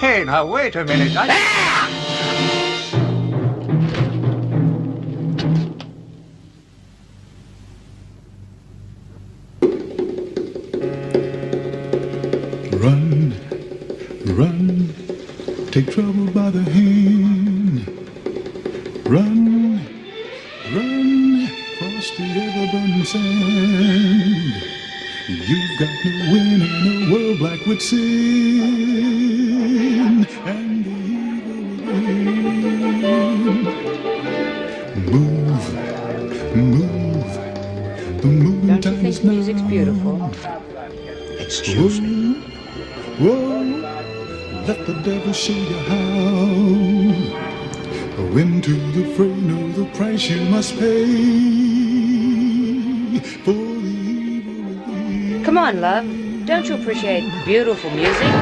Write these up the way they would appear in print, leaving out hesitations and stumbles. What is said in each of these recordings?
Hey, now wait a minute. Run, run, take trouble by the hand. Run, run, cross the ever-burning sand. You've got no win in a world black with sin and the evil within. Move, move, the moving Don't you time think is the music's now. beautiful? Excuse me. Whoa, let the devil show you how. Go into the fray, know the price you must pay for the evil within. Come on, love. Don't you appreciate beautiful music?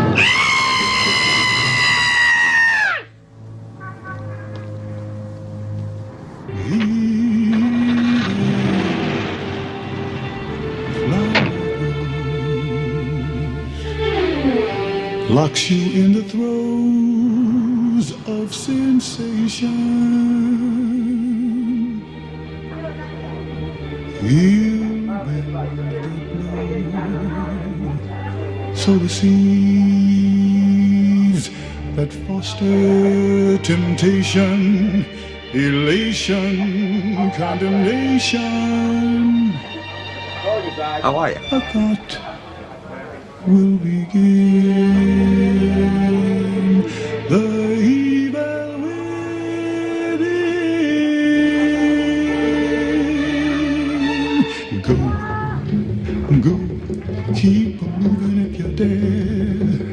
Locks you in the throes of sensation. He'll bend the blow. So the seeds that foster temptation, elation, condemnation, How are you? a thought will begin. The evil within. Go, go, keep moving if you dare.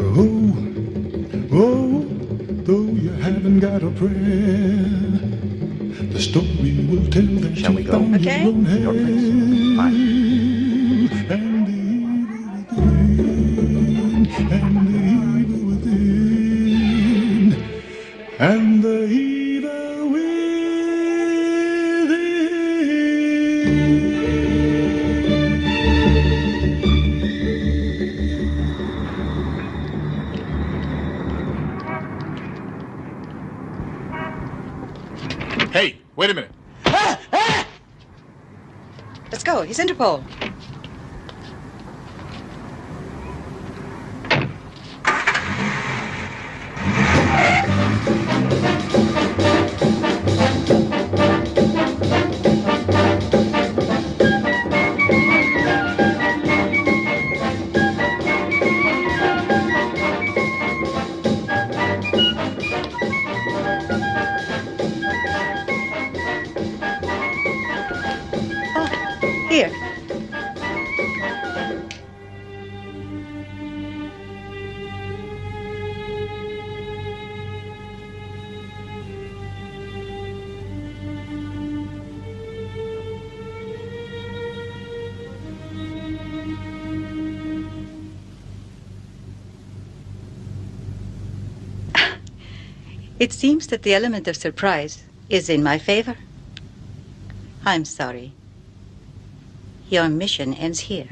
Oh, oh, though you haven't got a prayer, the story will tell that Shall we you go? found Okay. your own Your place. hell. And the evil within, and the evil within. Hey, wait a minute. Let's go. He's Interpol. Here. It seems that the element of surprise is in my favor. I'm sorry. Your mission ends here.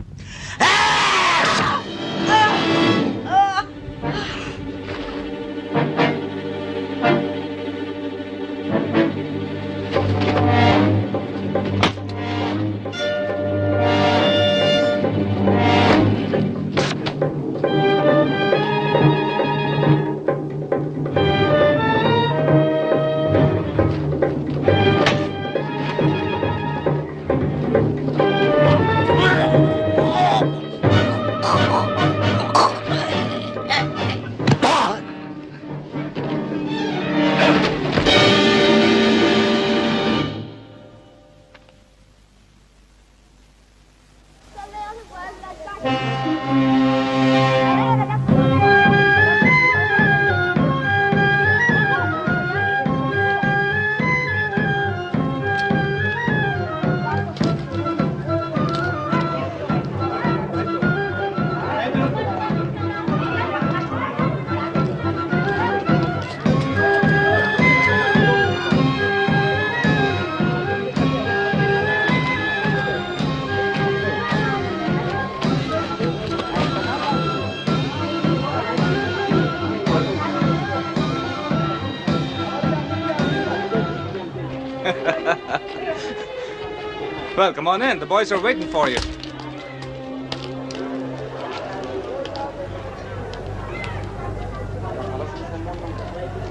Well, come on in. The boys are waiting for you.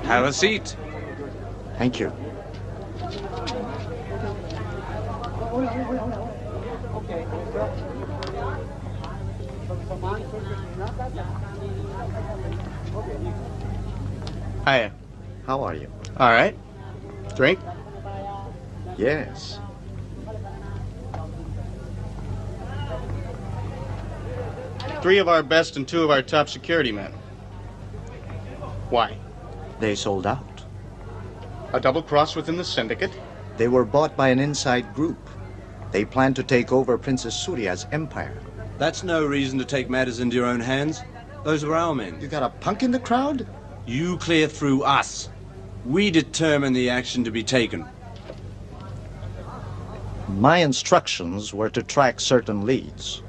Have a seat. Thank you. Hiya. How are you? All right. Drink? Yes. Three of our best and two of our top security men. Why? They sold out. A double cross within the syndicate? They were bought by an inside group. They plan to take over Princess Surya's empire. That's no reason to take matters into your own hands. Those were our men. You got a punk in the crowd? You clear through us. We determine the action to be taken. My instructions were to track certain leads.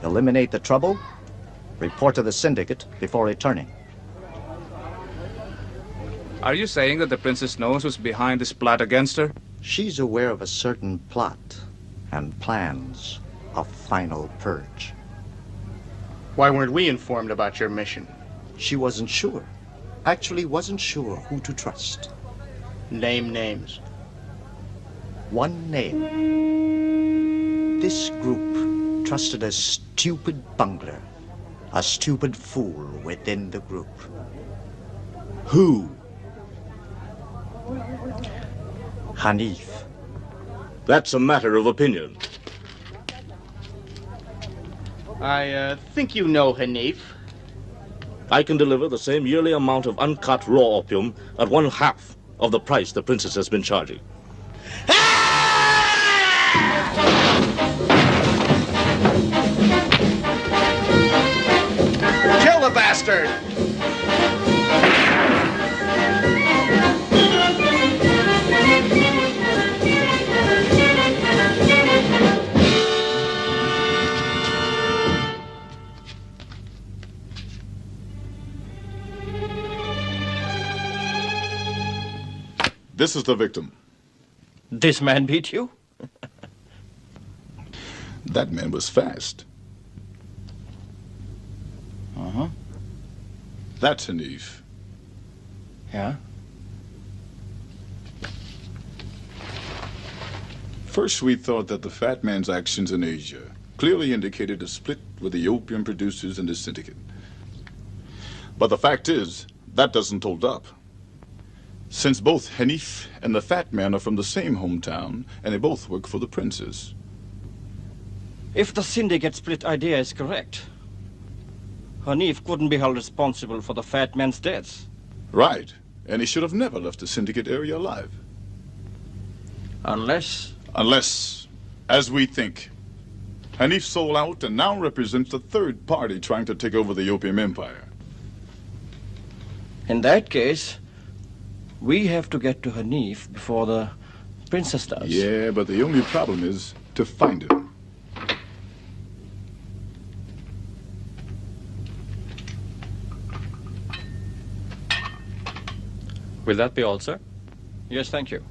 Eliminate the trouble, report to the syndicate before returning. Are you saying that the princess knows who's behind this plot against her? She's aware of a certain plot and plans of final purge. Why weren't we informed about your mission? She wasn't sure. Actually wasn't sure who to trust. Name names. One name. This group trusted a stupid bungler, a stupid fool within the group. Who? Hanif. That's a matter of opinion. I think you know Hanif. I can deliver the same yearly amount of uncut raw opium at 1/2 of the price the princess has been charging. Kill the bastard! This is the victim. This man beat you? That man was fast. Uh-huh. That's Hanif. Yeah? First, we thought that the fat man's actions in Asia clearly indicated a split with the opium producers and the syndicate. But the fact is, that doesn't hold up. Since both Hanif and the fat man are from the same hometown, and they both work for the princess. If the syndicate split idea is correct, Hanif couldn't be held responsible for the fat man's deaths. Right, and he should have never left the syndicate area alive. Unless, as we think, Hanif sold out and now represents a third party trying to take over the opium empire. in that case, we have to get to Hanif before the princess does. Yeah, but the only problem is to find him. Will that be all, sir? Yes, thank you.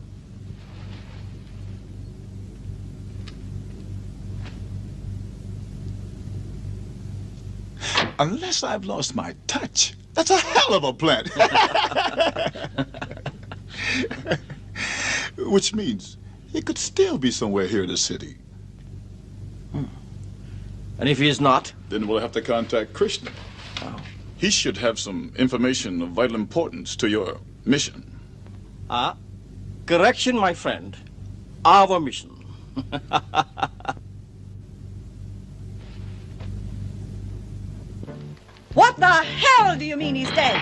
Unless I've lost my touch. That's a hell of a plan. Which means he could still be somewhere here in the city. And if he is not? Then we'll have to contact Krishna. Oh. He should have some information of vital importance to your mission. Correction, my friend. Our mission. What the hell do you mean he's dead?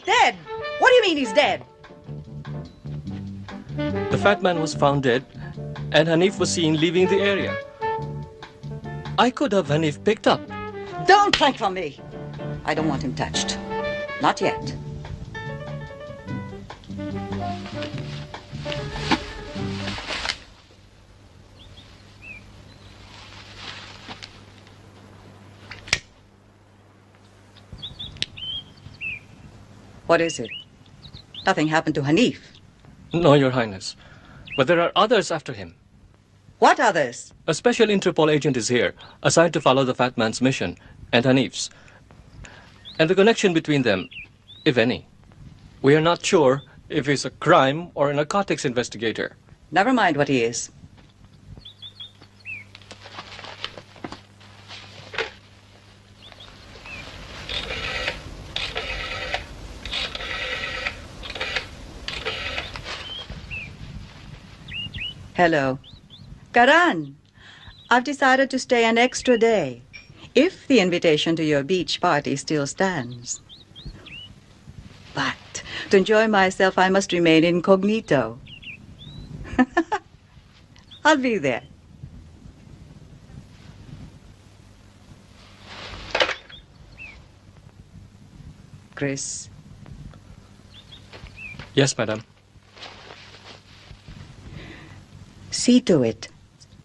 Dead? What do you mean he's dead? The fat man was found dead, and Hanif was seen leaving the area. I could have Hanif picked up. Don't plank from me. I don't want him touched. Not yet. What is it? Nothing happened to Hanif. No, Your Highness. But there are others after him. What others? A special Interpol agent is here, assigned to follow the fat man's mission, and Hanif's. And the connection between them, if any. We are not sure if he's a crime or a narcotics investigator. Never mind what he is. Hello. Karan, I've decided to stay an extra day, if the invitation to your beach party still stands. But to enjoy myself, I must remain incognito. I'll be there. Chris. Yes, madam. See to it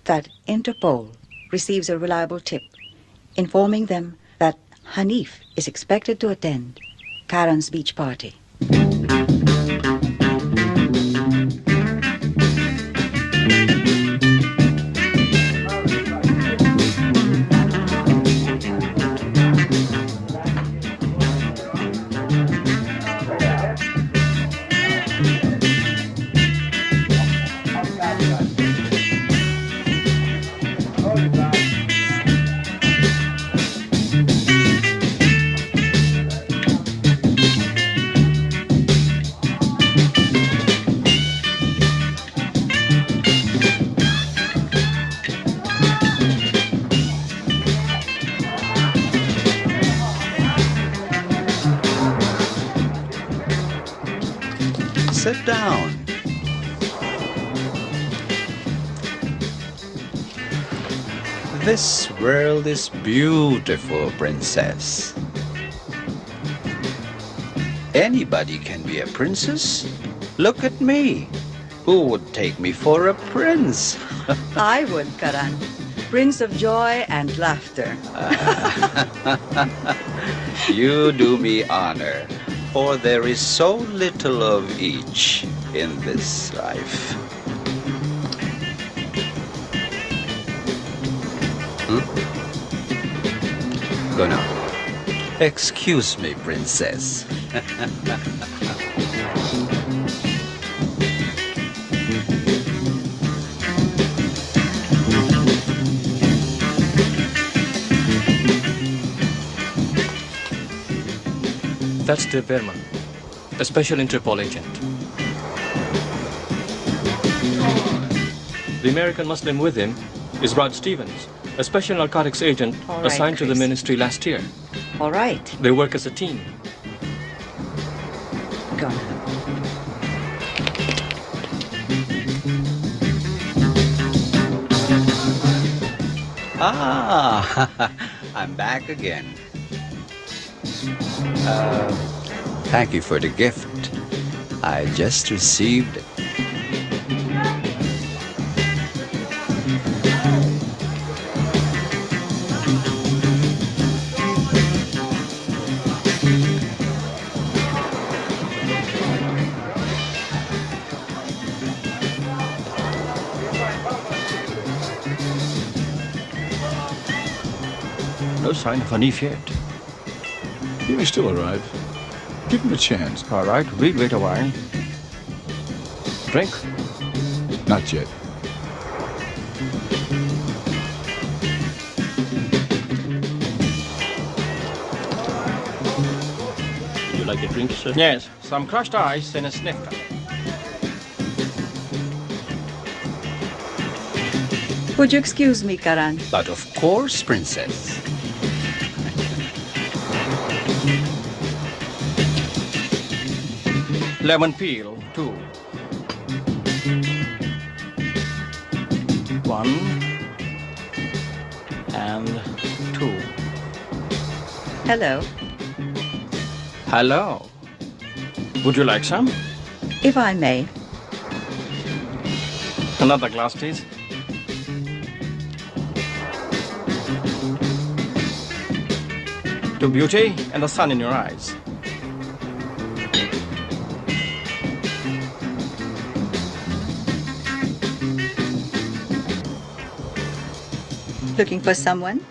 that Interpol receives a reliable tip informing them that Hanif is expected to attend Karan's beach party. Sit down. This world is beautiful, princess. Anybody can be a princess. Look at me. Who would take me for a prince? I would, Karan. Prince of joy and laughter. You do me honor, for there is so little of each in this life. Go now. Excuse me, princess. That's De Verma, a special Interpol agent. The American Muslim with him is Rod Stevens, a special narcotics agent All right, assigned to the Chris. ministry last year. All right. They work as a team. Go now. Ah, I'm back again. Thank you for the gift. I just received it. No sign of Hanif yet. He may still arrive. Give him a chance. All right, we'll wait a while. Drink? Not yet. Would you like a drink, sir? Yes, some crushed ice and a snifter. Would you excuse me, Karan? But of course, princess. Lemon peel, 2. 1 and 2. Hello. Hello. Would you like some? If I may. Another glass, please. To beauty and the sun in your eyes. Looking for someone?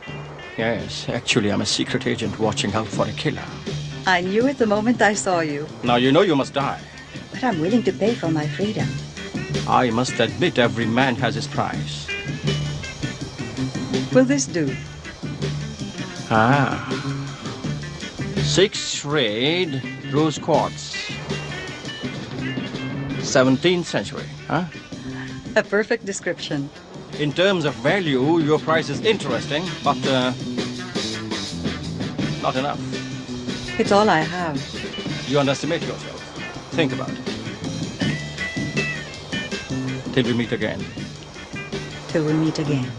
Yes, actually, I'm a secret agent watching out for a killer. I knew it the moment I saw you. Now you know you must die. But I'm willing to pay for my freedom. I must admit every man has his price. Will this do? 6 red rose quartz. 17th century, huh? A perfect description. In terms of value, your price is interesting, but not enough. It's all I have. You underestimate yourself. Think about it. Till we meet again. Till we meet again.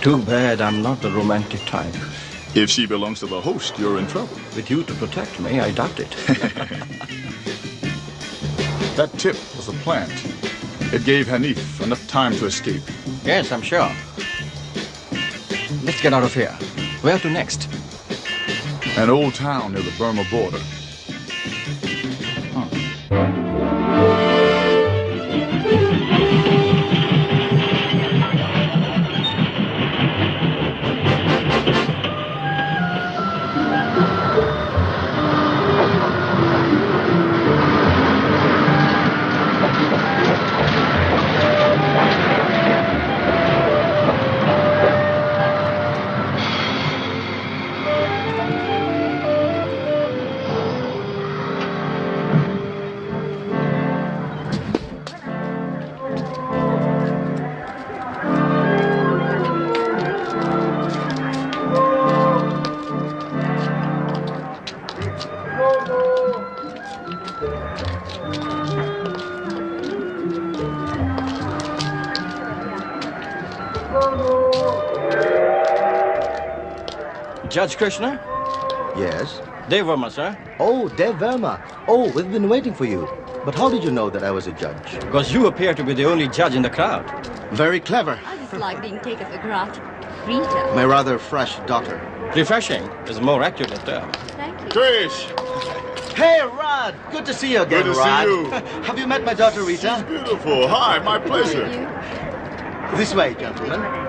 Too bad I'm not the romantic type. If she belongs to the host, you're in trouble. With you to protect me, I doubt it. That tip was a plant. It gave Hanif enough time to escape. Yes, I'm sure. Let's get out of here. Where to next? An old town near the Burma border. Judge Krishna? Yes? Dev Verma, sir. Oh, Dev Verma. Oh, we've been waiting for you. But how did you know that I was a judge? Because you appear to be the only judge in the crowd. Very clever. I just like being taken for granted. Rita. My rather fresh daughter. Refreshing is a more accurate term. Thank you. Trish! Hey, Rod! Good to see you again, Good to Rod. see you. Have you met my daughter, Rita? She's beautiful. Hi, my pleasure. This way, gentlemen.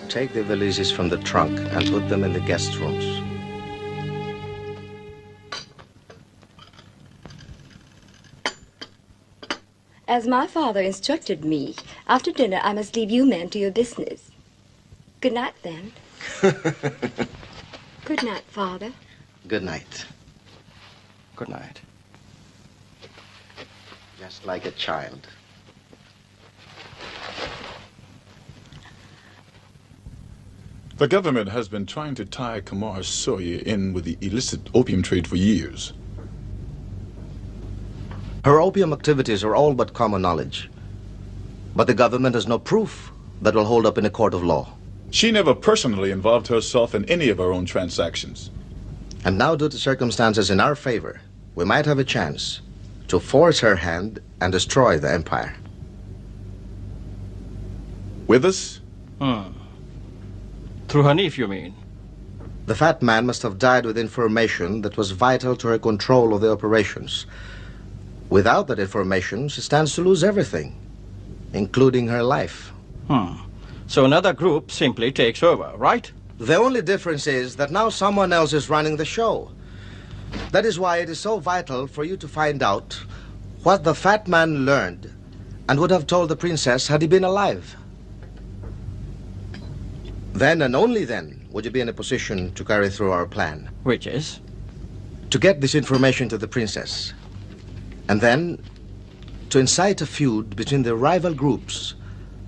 Take the valises from the trunk and put them in the guest rooms. As my father instructed me, after dinner I must leave you men to your business. Good night, then. Good night, Father. Good night. Good night. Just like a child. The government has been trying to tie Kamar Soya in with the illicit opium trade for years. Her opium activities are all but common knowledge. But the government has no proof that will hold up in a court of law. She never personally involved herself in any of her own transactions. And now, due to circumstances in our favor, we might have a chance to force her hand and destroy the empire. With us? Through Hanif, you mean? The fat man must have died with information that was vital to her control of the operations. Without that information, she stands to lose everything, including her life. So another group simply takes over, right? The only difference is that now someone else is running the show. That is why it is so vital for you to find out what the fat man learned and would have told the princess had he been alive. Then and only then would you be in a position to carry through our plan. Which is? To get this information to the princess. And then to incite a feud between the rival groups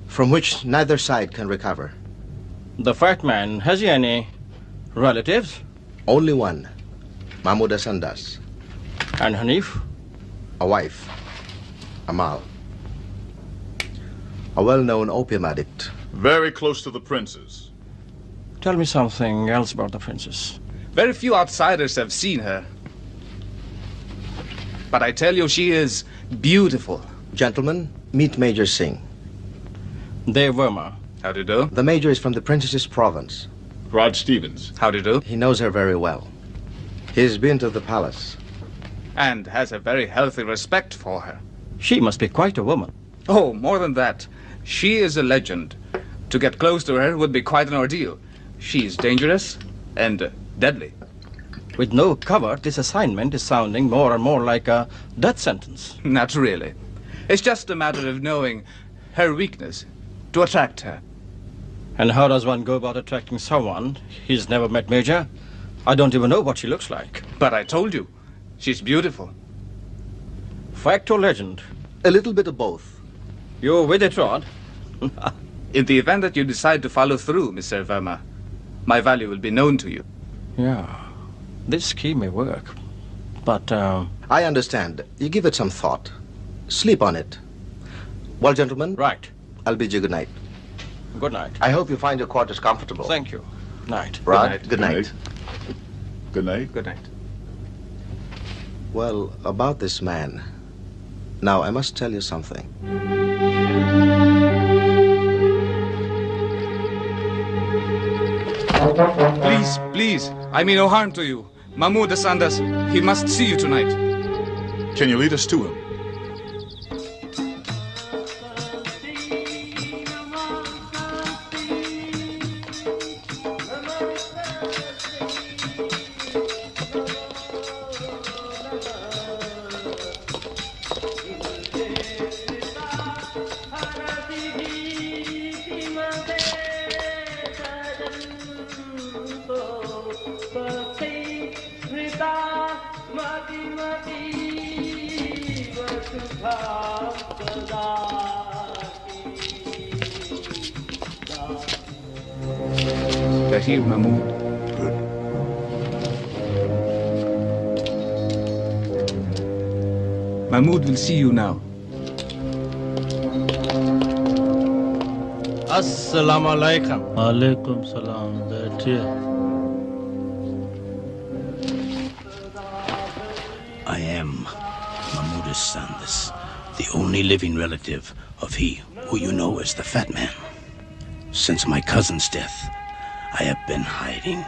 from which neither side can recover. The fat man, has he any relatives? Only one, Mahmouda Sandas. And Hanif? A wife, Amal. A well-known opium addict. Very close to the princess. Tell me something else about the princess. Very few outsiders have seen her. But I tell you, she is beautiful. Gentlemen, meet Major Singh. Dev Verma. How do you do? The Major is from the princess's province. Rod Stevens. How do you do? He knows her very well. He's been to the palace. And has a very healthy respect for her. She must be quite a woman. Oh, more than that. She is a legend. To get close to her would be quite an ordeal. She is dangerous and deadly. With no cover, this assignment is sounding more and more like a death sentence. Not really. It's just a matter of knowing her weakness to attract her. And how does one go about attracting someone he's never met, Major? I don't even know what she looks like. But I told you, she's beautiful. Fact or legend? A little bit of both. You're with it, Rod. In the event that you decide to follow through, Mr. Verma, my value will be known to you. Yeah, this scheme may work. But, I understand. You give it some thought. Sleep on it. Well, gentlemen? Right. I'll bid you good night. Good night. I hope you find your quarters comfortable. Thank you. Night. Rod, good night. Good night. Good night. Well, about this man. Now, I must tell you something. Please, please, I mean no harm to you. Mahmouda Sandas, he must see you tonight. Can you lead us to him? Tahir Mahmood. Mahmood will see you now. Assalamu alaikum. Alaikum salam. बैठिए. I am Mahmouda Sandas, the only living relative of he who you know as the Fat Man. Since my cousin's death, I have been hiding,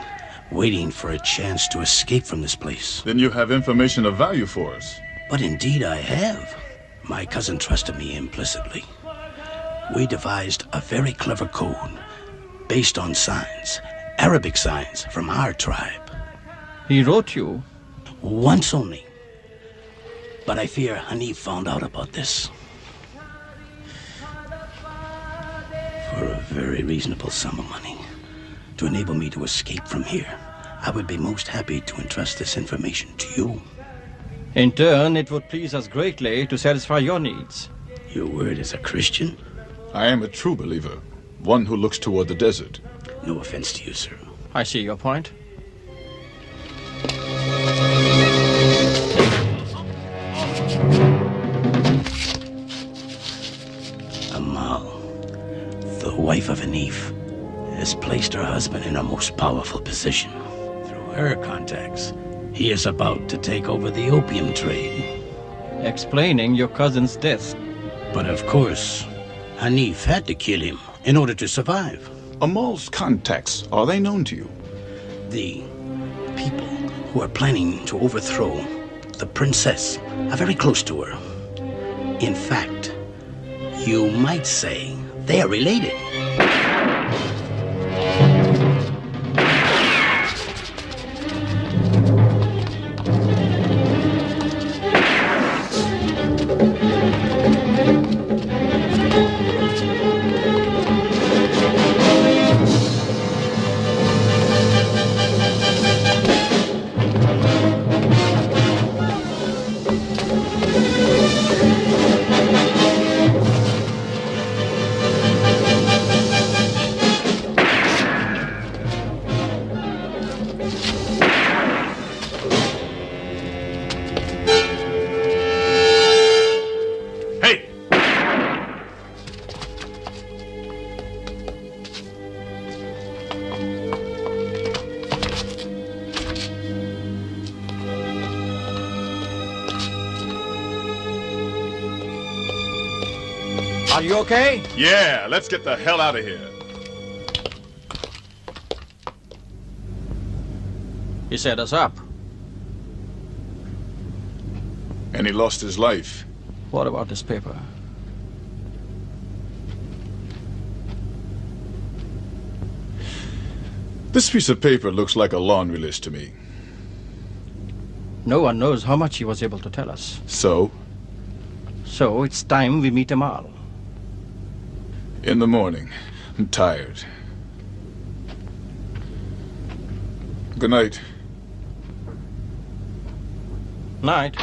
waiting for a chance to escape from this place. Then you have information of value for us. But indeed I have. My cousin trusted me implicitly. We devised a very clever code based on signs, Arabic signs from our tribe. He wrote you? Once only. But I fear Hanif found out about this. For a very reasonable sum of money, to enable me to escape from here, I would be most happy to entrust this information to you. In turn, it would please us greatly to satisfy your needs. Your word as a Christian? I am a true believer, one who looks toward the desert. No offense to you, sir. I see your point. Amal, the wife of Hanif, has placed her husband in a most powerful position. Through her contacts, he is about to take over the opium trade. Explaining your cousin's death. But of course, Hanif had to kill him in order to survive. Amal's contacts, are they known to you? The people who are planning to overthrow the princess are very close to her. In fact, you might say they are related. Are you okay? Yeah, let's get the hell out of here. He set us up. And he lost his life. What about this paper? This piece of paper looks like a laundry list to me. No one knows how much he was able to tell us. So? So it's time we meet Amal. In the morning. I'm tired. Good night. Night.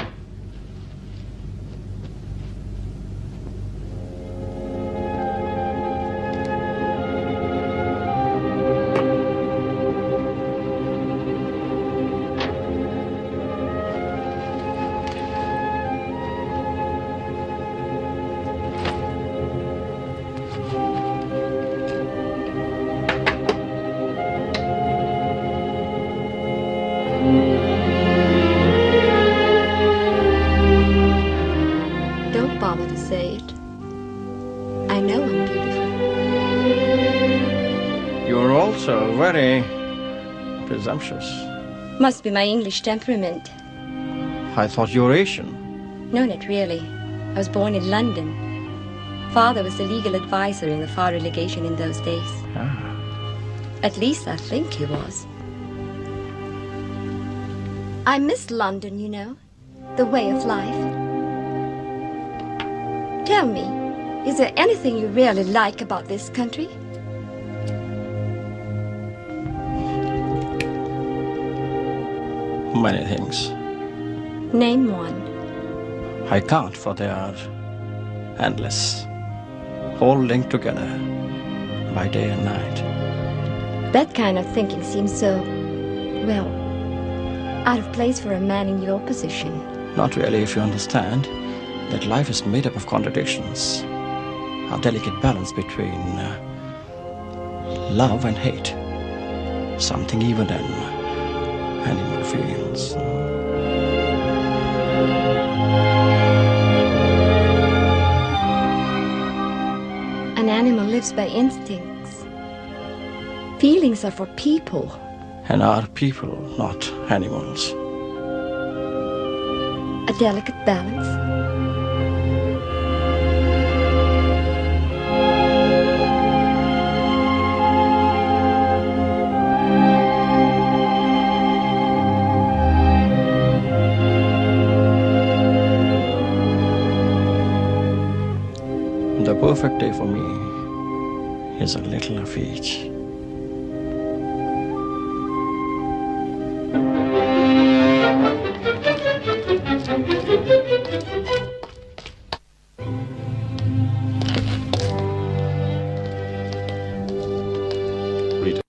Don't bother to say it. I know I'm beautiful. You're also very presumptuous. Must be my English temperament. I thought you were Asian. No, not really. I was born in London. Father was the legal advisor in the foreign legation in those days. At least I think he was. I miss London, you know. The way of life. Tell me, is there anything you really like about this country? Many things. Name one. I can't, for they are endless. All linked together by day and night. That kind of thinking seems so, well, out of place for a man in your position. Not really, if you understand that life is made up of contradictions. A delicate balance between love and hate. Something even an animal feels. An animal lives by instincts. Feelings are for people. And are people, not animals. A delicate balance. The perfect day for me is a little of each. Rita,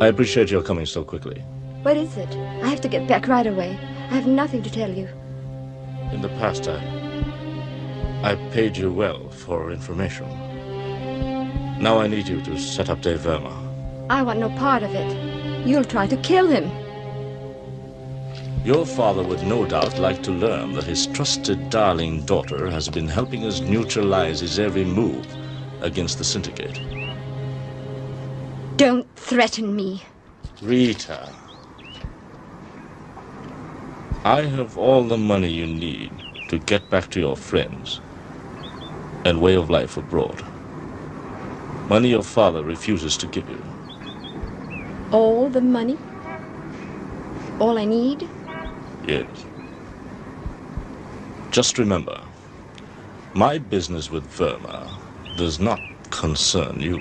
I appreciate your coming so quickly. What is it? I have to get back right away. I have nothing to tell you. In the past, I paid you well for information. Now I need you to set up Dave Verma. I want no part of it. You'll try to kill him. Your father would no doubt like to learn that his trusted darling daughter has been helping us neutralize his every move against the syndicate. Don't threaten me. Rita, I have all the money you need to get back to your friends and way of life abroad. Money your father refuses to give you. All the money? All I need? Yes. Just remember, my business with Verma does not concern you.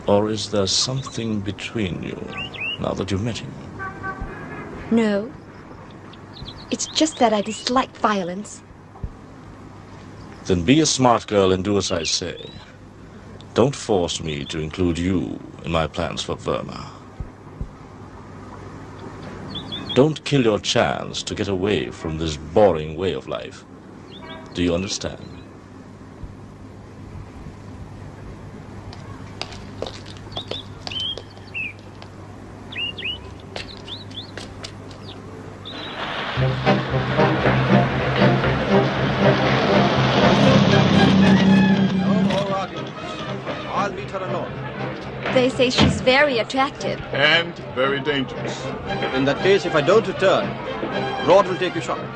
Or is there something between you now that you've met him? No. It's just that I dislike violence. Then be a smart girl and do as I say. Don't force me to include you in my plans for Verma. Don't kill your chance to get away from this boring way of life. Do you understand? They say she's very attractive. And very dangerous. In that case, if I don't return, Rod will take you shopping.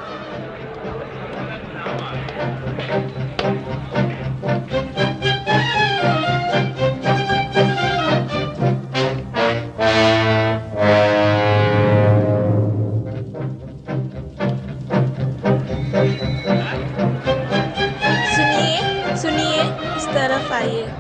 सुनिए, इस तरफ आइए।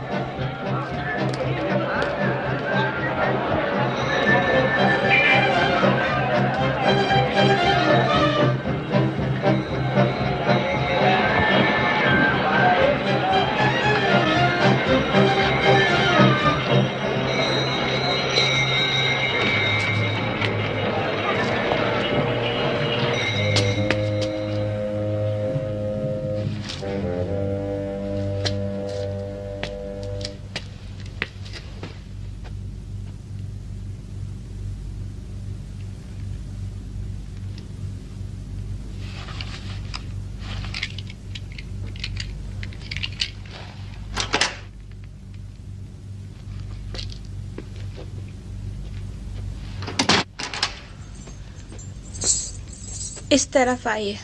इस तरफ आइए।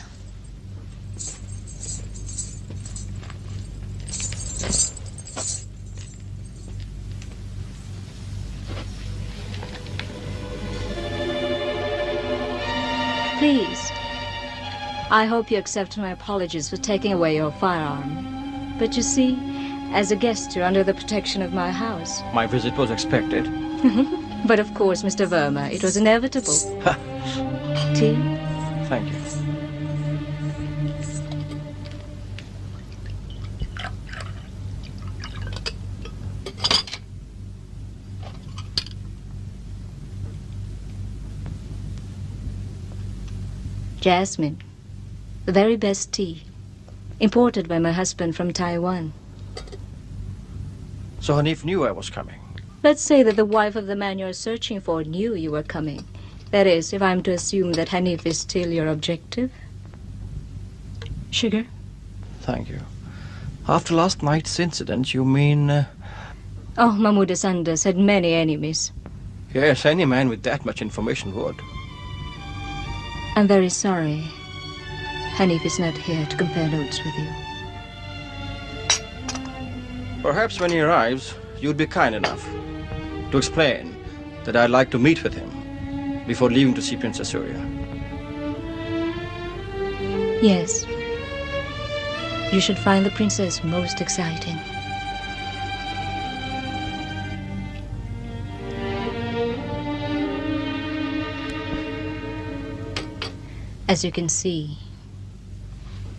Please, I hope you accept my apologies for taking away your firearm. But you see, as a guest, you're under the protection of my house. My visit was expected. But of course, Mr. Verma, it was inevitable. Tea? Thank you. Jasmine, the very best tea, imported by my husband from Taiwan. So Hanif knew I was coming. Let's say that the wife of the man you're searching for knew you were coming. That is, if I'm to assume that Hanif is still your objective. Sugar? Thank you. After last night's incident, you mean... Oh, Mahmoud Sanders had many enemies. Yes, any man with that much information would. I'm very sorry. Hanif is not here to compare notes with you. Perhaps when he arrives, you'd be kind enough to explain that I'd like to meet with him before leaving to see Princess Surya. Yes. You should find the princess most exciting. As you can see,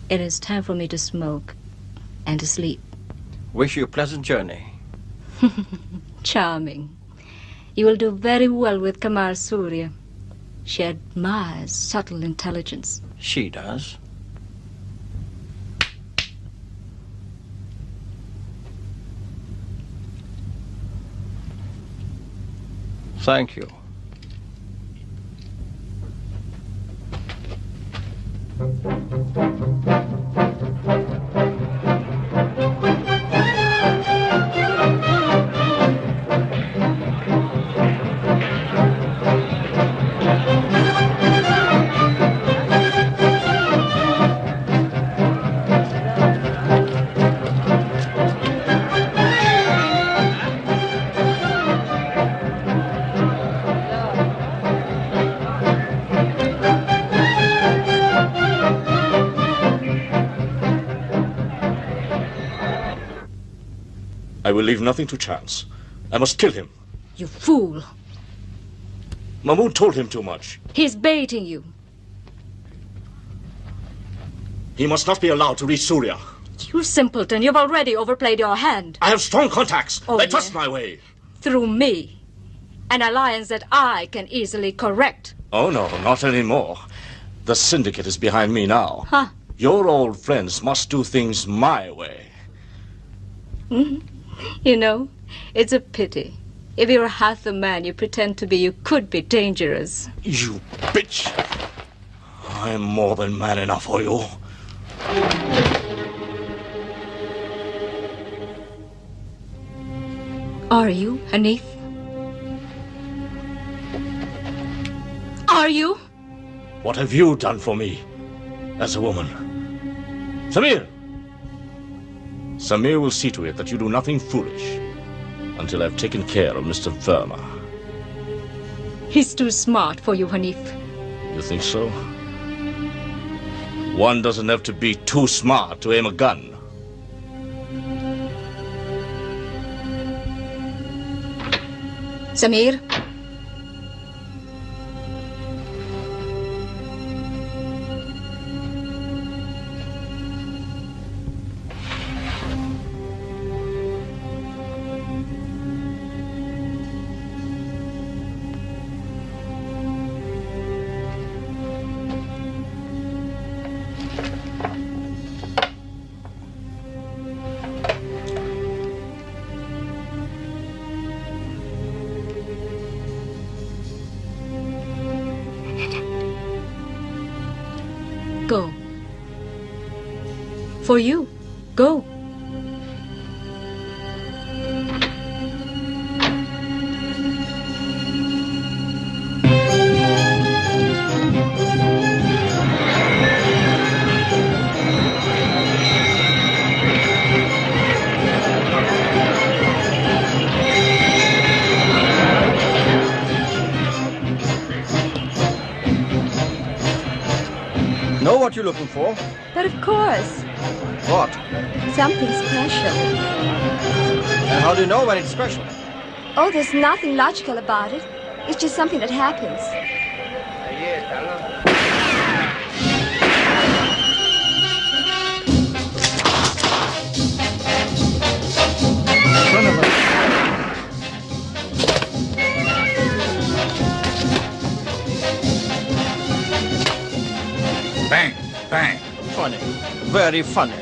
it is time for me to smoke and to sleep. Wish you a pleasant journey. Charming. You will do very well with Kamar Surya. She admires subtle intelligence. She does. Thank you. I will leave nothing to chance. I must kill him. You fool! Mahmoud told him too much. He's baiting you. He must not be allowed to reach Surya. You simpleton, you've already overplayed your hand. I have strong contacts. Oh, they yeah. trust my way. Through me. An alliance that I can easily correct. Oh, no, not anymore. The syndicate is behind me now. Huh? Your old friends must do things my way. You know, it's a pity. If you were half the man you pretend to be, you could be dangerous. You bitch! I'm more than man enough for you. Are you, Hanif? are you? What have you done for me as a woman? Samir! Samir will see to it that you do nothing foolish until I've taken care of Mr. Verma. He's too smart for you, Hanif. You think so? One doesn't have to be too smart to aim a gun. Samir? Go. For you. Go. Know what you're looking for? But of course, What? something special. And how do you know when it's special? Oh, there's nothing logical about it. It's just something that happens. Son of a... Bang, bang. Funny. Very funny.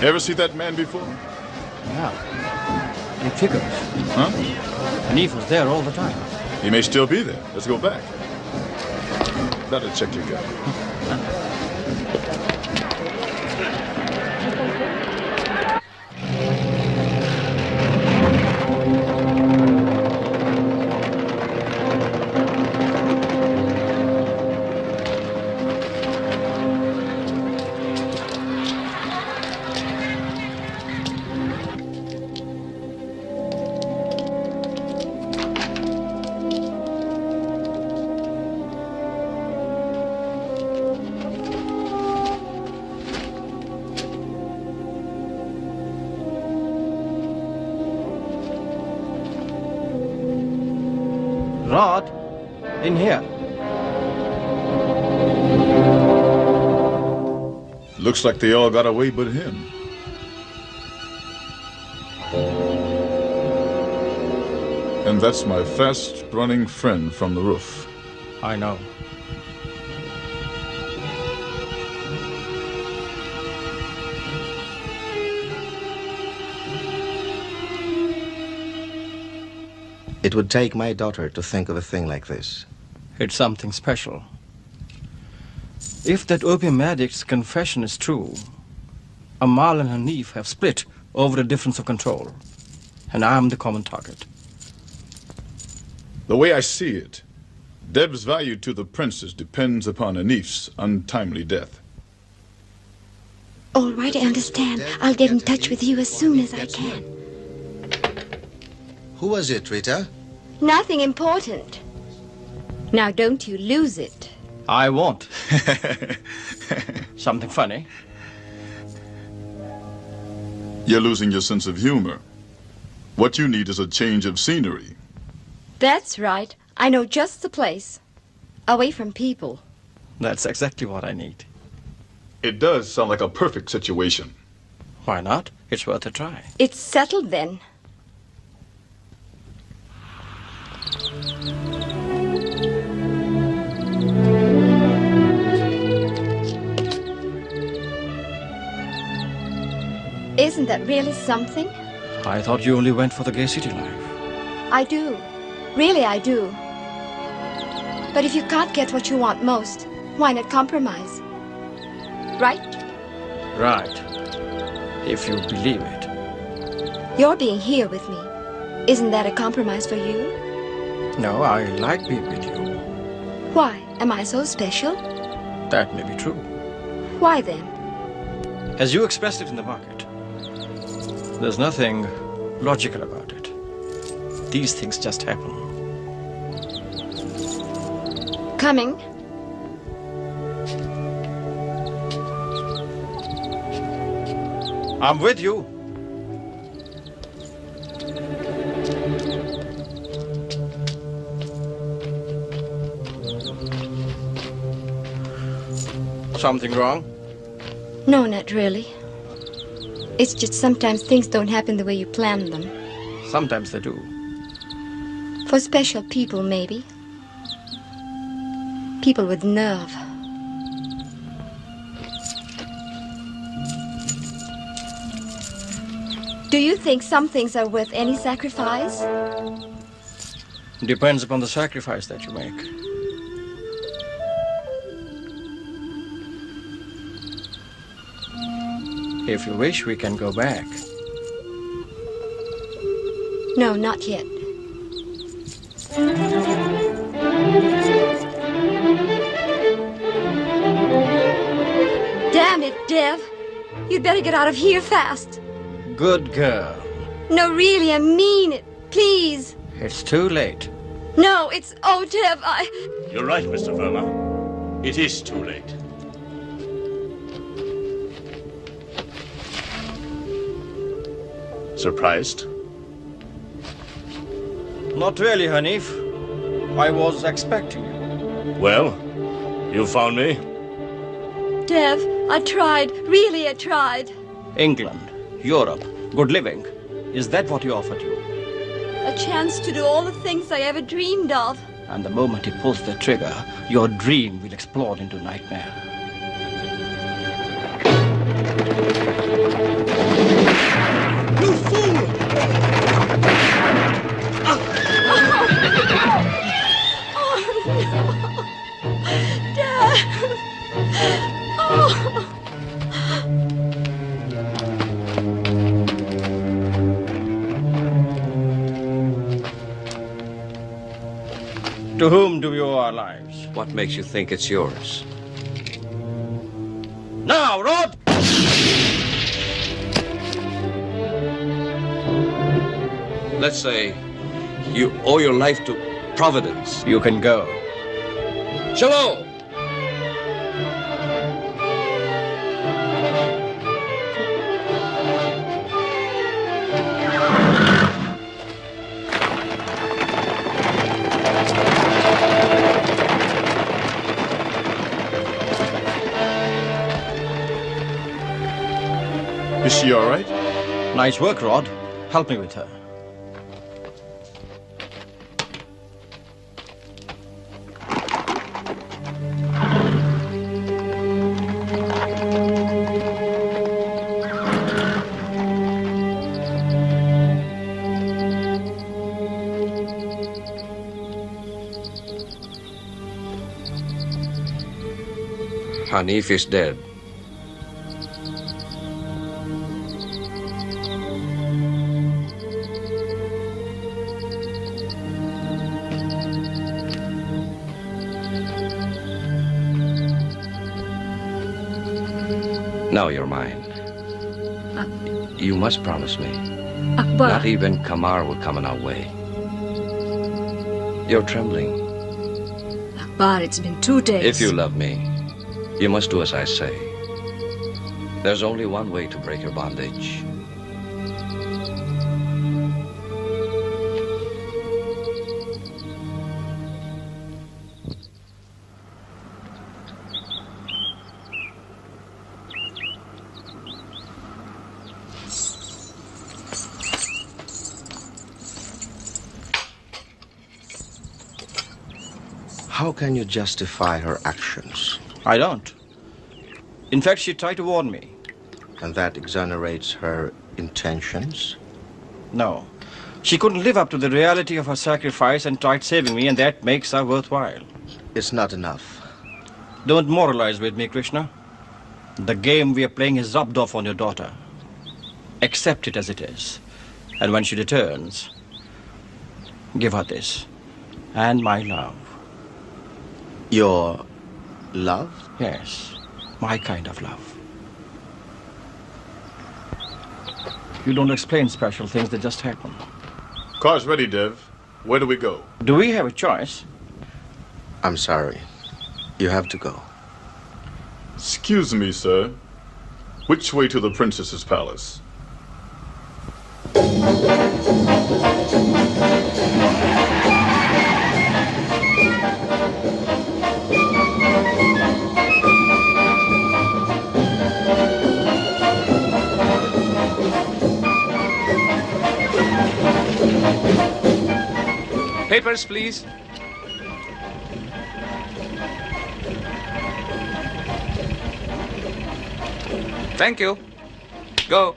Ever see that man before? Yeah. In figures. Huh? Hanif was there all the time. He may still be there. Let's go back. Better check your gun. Rod, in here. Looks like they all got away but him. And that's my fast-running friend from the roof. I know. It would take my daughter to think of a thing like this. It's something special. If that opium addict's confession is true, Amal and Hanif have split over the difference of control, and I'm the common target. The way I see it, Deb's value to the princess depends upon Hanif's untimely death. All right, I understand. I'll get in touch with you as soon as I can. Who was it, Rita? Nothing important. Now, don't you lose it. I won't. Something funny? You're losing your sense of humor. What you need is a change of scenery. That's right. I know just the place. Away from people. That's exactly what I need. It does sound like a perfect situation. Why not? It's worth a try. It's settled then. Isn't that really something? I thought you only went for the gay city life. I do. Really, I do. But if you can't get what you want most, why not compromise? Right? Right. If you believe it. Your being here with me, isn't that a compromise for you? No, I like being with you. Why? Am I so special? That may be true. Why then? As you expressed it in the market, there's nothing logical about it. These things just happen. Coming. I'm with you. Something wrong? No, not really. It's just sometimes things don't happen the way you planned them. Sometimes they do. For special people, maybe. People with nerve. Do you think some things are worth any sacrifice? Depends upon the sacrifice that you make. If you wish, we can go back. No, not yet. Damn it, Dev. You'd better get out of here fast. Good girl. No, really, I mean it. Please. It's too late. No, it's... Oh, Dev, You're right, Mr. Verma. It is too late. Surprised? Not really, Hanif. I was expecting you. Well, you found me? Dev, I tried. Really, I tried. England, Europe, good living. Is that what he offered you? A chance to do all the things I ever dreamed of. And the moment he pulls the trigger, your dream will explode into nightmare. You fool! Oh, no. Dad! Oh! To whom do we owe our lives? What makes you think it's yours? Now, Rod! Let's say you owe your life to Providence. You can go. Shalom! Is she all right? Nice work, Rod. Help me with her. Hanif is dead. Now you're mine. You must promise me. Akbar. Not even Kamar will come in our way. You're trembling. Akbar, it's been 2 days. If you love me, you must do as I say. There's only one way to break your bondage. How can you justify her actions? I don't. In fact, she tried to warn me. And that exonerates her intentions? No. She couldn't live up to the reality of her sacrifice and tried saving me, and that makes her worthwhile. It's not enough. Don't moralize with me, Krishna. The game we are playing is rubbed off on your daughter. Accept it as it is. And when she returns, give her this. And my love. Your love? Yes, my kind of love. You don't explain special things, they just happen. Car's ready, Dev. Where do we go? Do we have a choice? I'm sorry. You have to go. Excuse me, sir. Which way to the princess's palace? Papers, please. Thank you. Go.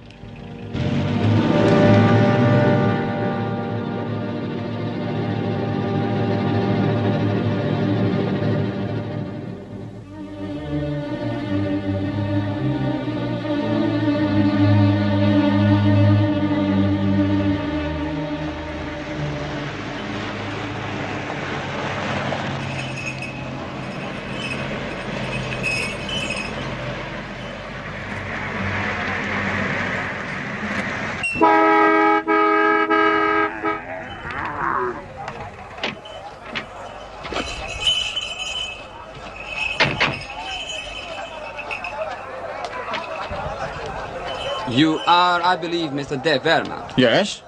You are, I believe, Mr. De Verma. Yes?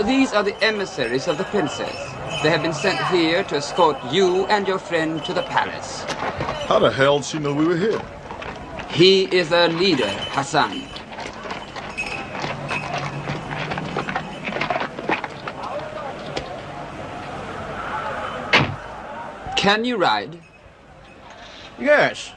These are the emissaries of the princess. They have been sent here to escort you and your friend to the palace. How the hell did she know we were here? He is their leader, Hassan. Can you ride? Yes.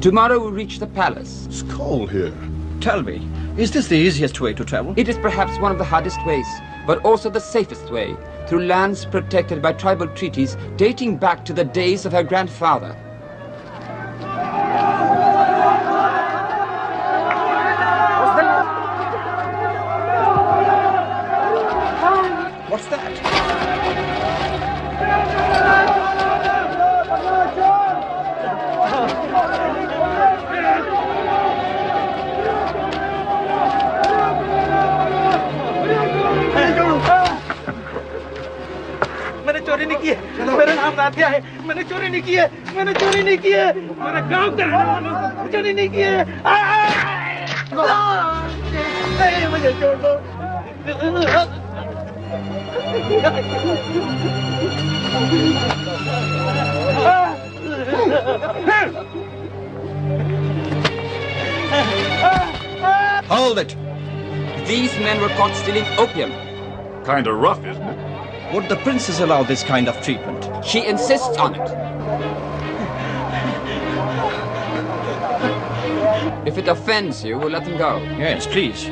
Tomorrow we'll reach the palace. It's cold here. Tell me, is this the easiest way to travel? It is perhaps one of the hardest ways, but also the safest way, through lands protected by tribal treaties dating back to the days of her grandfather. What's that? मैंने चोरी नहीं की है मेरा नाम राधिया है मैंने चोरी नहीं की है मैंने चोरी नहीं की है मेरे गांव के रहने वालों को चोरी नहीं की है नहीं मुझे छोड़ दो Hold it. These men were caught stealing opium. Kinda rough, isn't it? Would the princess allow this kind of treatment? She insists on it. If it offends you, we'll let them go. Yes, please.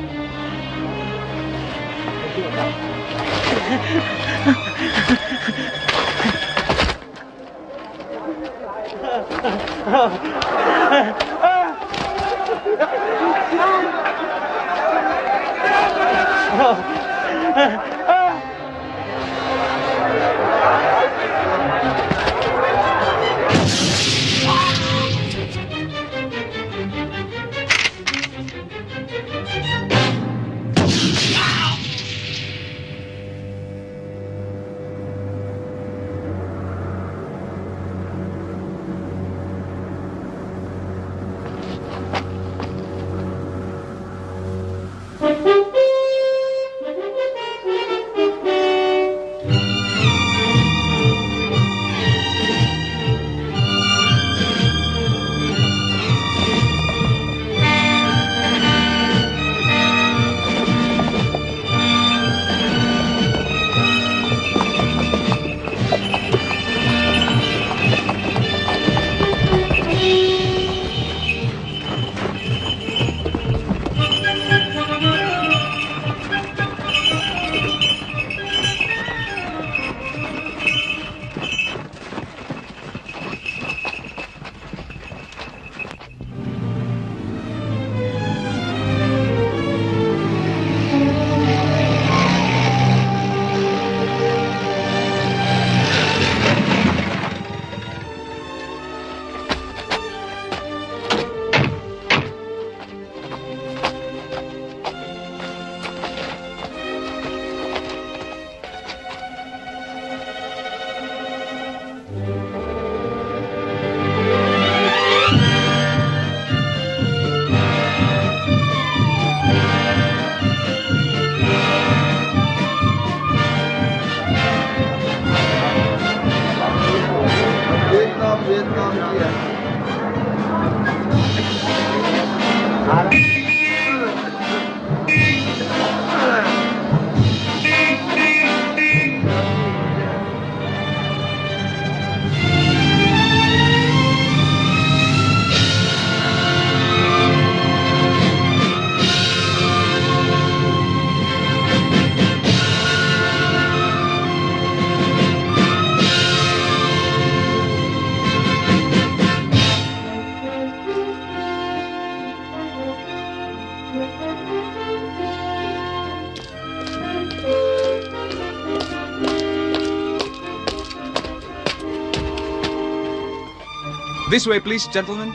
This way, please, gentlemen.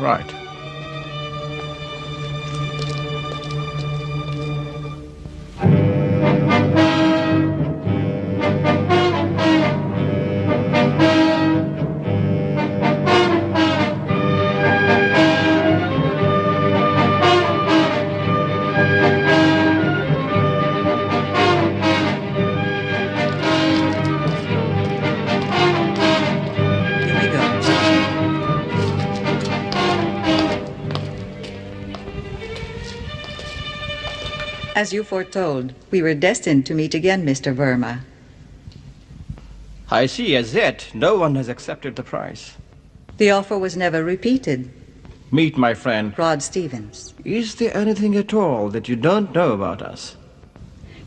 Right. As you foretold, we were destined to meet again, Mr. Verma. I see. As yet, no one has accepted the price. The offer was never repeated. Meet my friend, Rod Stevens. Is there anything at all that you don't know about us?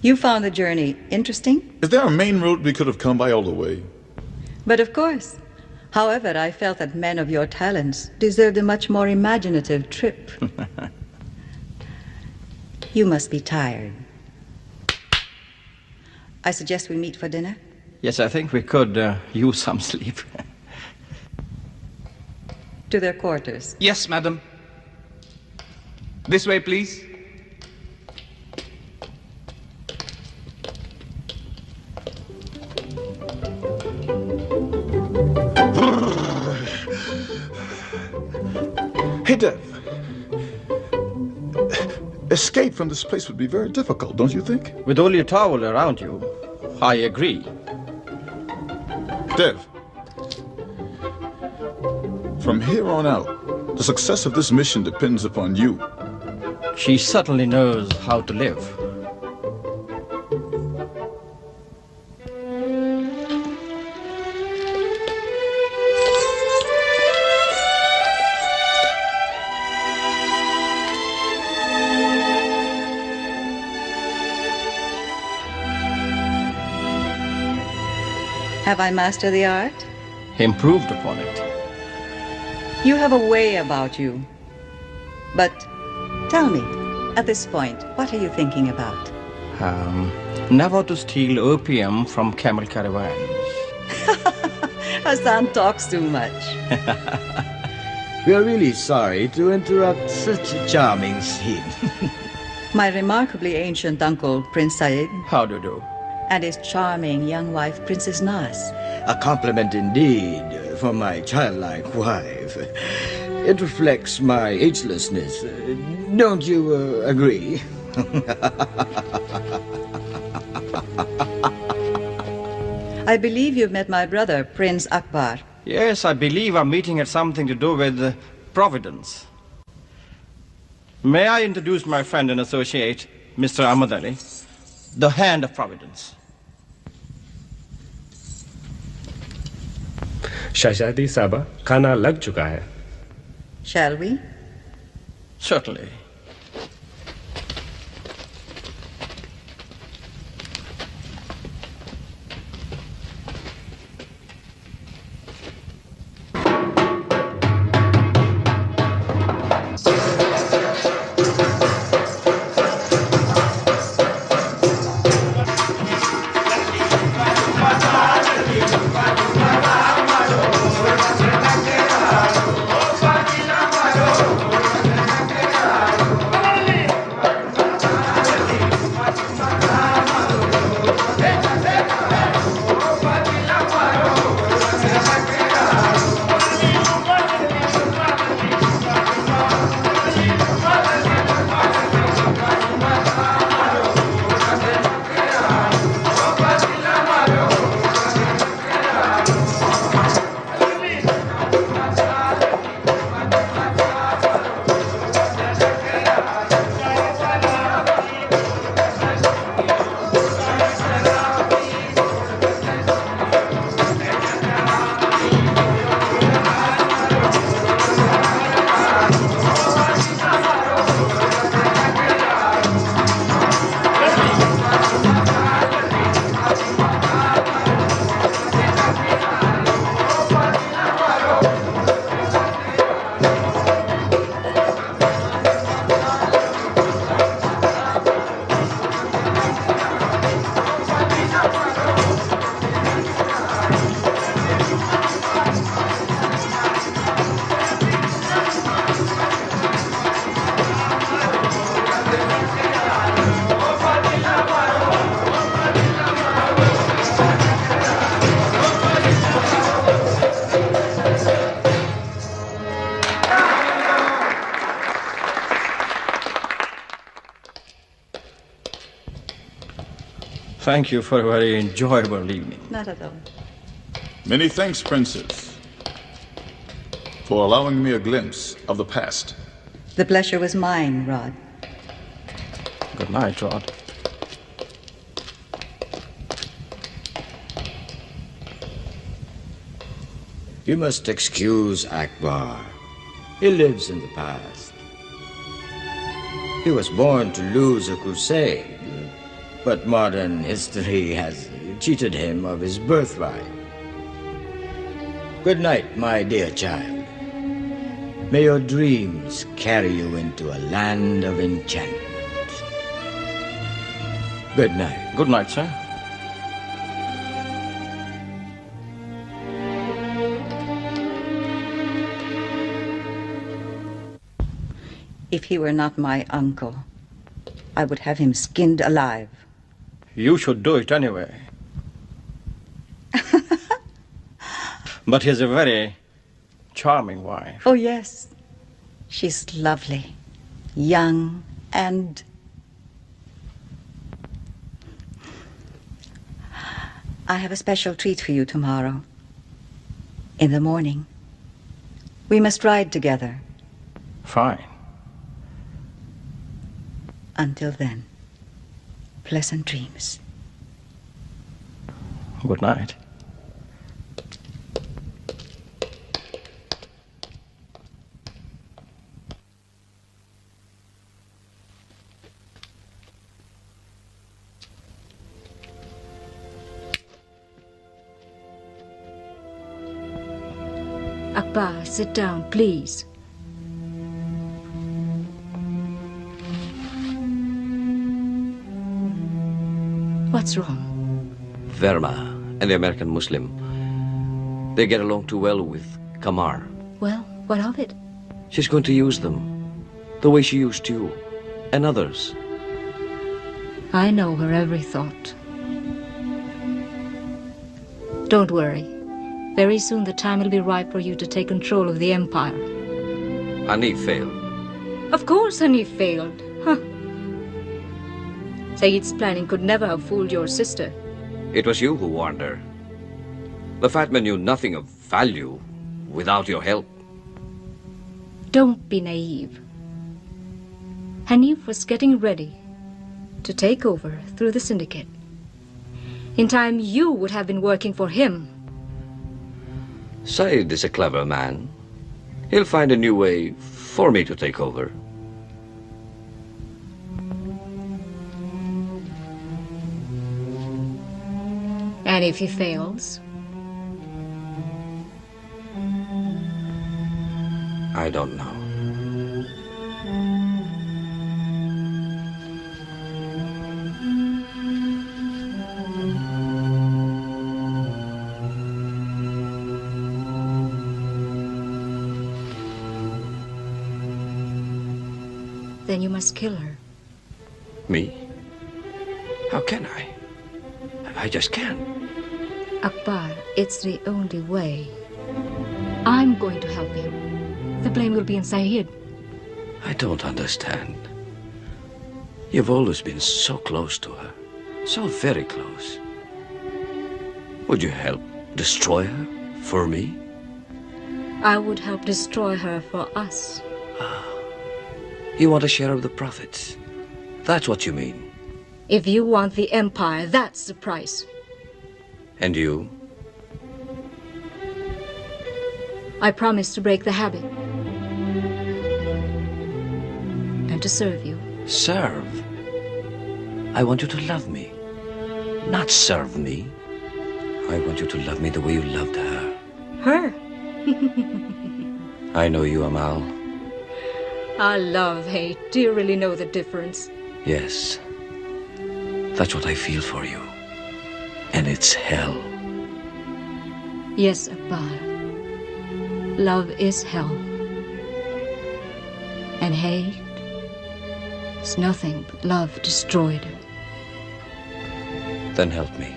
You found the journey interesting? Is there a main road we could have come by all the way? But of course. However, I felt that men of your talents deserved a much more imaginative trip. You must be tired. I suggest we meet for dinner. Yes, I think we could use some sleep. To their quarters. Yes, madam. This way, please. Hey, Dev. Escape from this place would be very difficult, don't you think? With only a towel around you, I agree. Dev, from here on out, the success of this mission depends upon you. She certainly knows how to live. Have I mastered the art? Improved upon it. You have a way about you. But tell me, at this point, what are you thinking about? Never to steal opium from camel caravans. Hassan talks too much. We are really sorry to interrupt such a charming scene. My remarkably ancient uncle, Prince Said. How do you do? And his charming young wife, Princess Nas. A compliment indeed for my childlike wife. It reflects my agelessness. Don't you agree? I believe you've met my brother, Prince Akbar. Yes, I believe our meeting had something to do with Providence. May I introduce my friend and associate, Mr. Ahmad Ali, the hand of Providence. शहजादी साहबा खाना लग चुका है. Shall we? Certainly. Thank you for a very enjoyable evening. Not at all. Many thanks, Princess, for allowing me a glimpse of the past. The pleasure was mine, Rod. Good night, Rod. You must excuse Akbar. He lives in the past. He was born to lose a crusade, but modern history has cheated him of his birthright. Good night, my dear child. May your dreams carry you into a land of enchantment. Good night. Good night, sir. If he were not my uncle, I would have him skinned alive. You should do it anyway. But he has a very charming wife. Oh, yes. She's lovely, young, and... I have a special treat for you tomorrow. In the morning. We must ride together. Fine. Until then, pleasant dreams. Good night. Akbar, sit down, please. What's wrong? Verma and the American Muslim, they get along too well with Kamar. Well, what of it? She's going to use them the way she used you and others. I know her every thought. Don't worry. Very soon the time will be ripe for you to take control of the empire. Hanif failed. Of course Hanif failed. Huh. Saeed's planning could never have fooled your sister. It was you who warned her. The fat man knew nothing of value without your help. Don't be naive. Hanif was getting ready to take over through the syndicate. In time, you would have been working for him. Saeed is a clever man. He'll find a new way for me to take over. And if he fails? I don't know. Then you must kill her. Me? How can I? I just can't. Akbar, it's the only way. I'm going to help you. The blame will be on Saeed. I don't understand. You've always been so close to her. So very close. Would you help destroy her for me? I would help destroy her for us. You want a share of the profits. That's what you mean. If you want the empire, that's the price. And you? I promise to break the habit. And to serve you. Serve? I want you to love me. Not serve me. I want you to love me the way you loved her. Her? I know you, Amal. I love hate. Do you really know the difference? Yes. That's what I feel for you. And it's hell. Yes, Akbar. Love is hell. And hate is nothing but love destroyed. Then help me.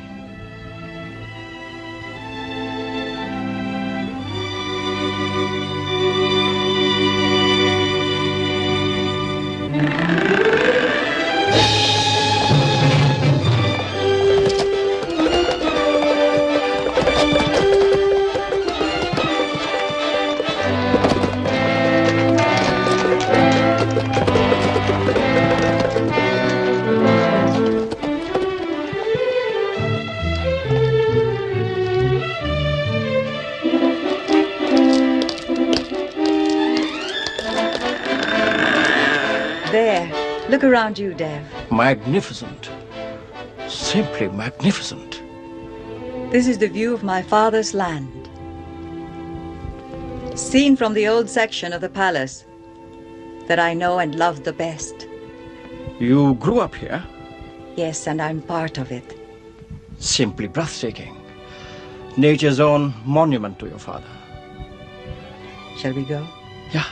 Look around you, Dev. Magnificent. Simply magnificent. This is the view of my father's land. Seen from the old section of the palace that I know and love the best. You grew up here? Yes, and I'm part of it. Simply breathtaking. Nature's own monument to your father. Shall we go? Yeah.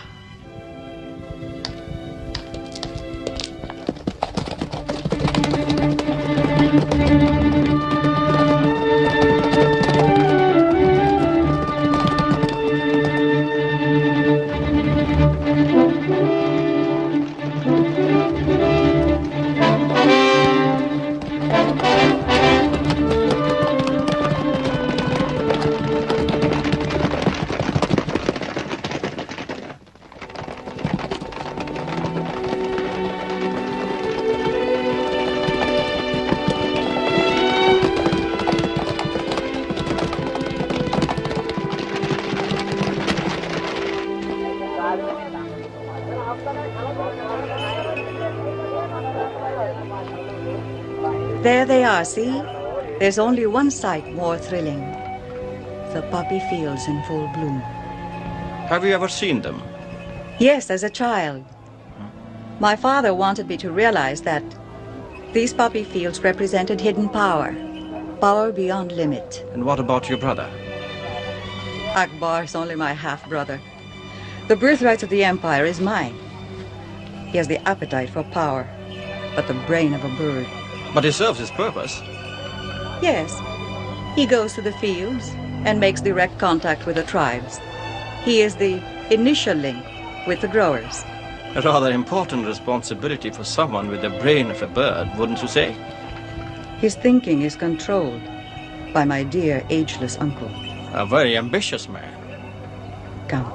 There they are, see? There's only one sight more thrilling. The poppy fields in full bloom. Have you ever seen them? Yes, as a child. My father wanted me to realize that these poppy fields represented hidden power. Power beyond limit. And what about your brother? Akbar is only my half-brother. The birthright of the empire is mine. He has the appetite for power, but the brain of a bird. But he serves his purpose. Yes. He goes to the fields and makes direct contact with the tribes. He is the initial link with the growers. A rather important responsibility for someone with the brain of a bird, wouldn't you say? His thinking is controlled by my dear ageless uncle. A very ambitious man. Come.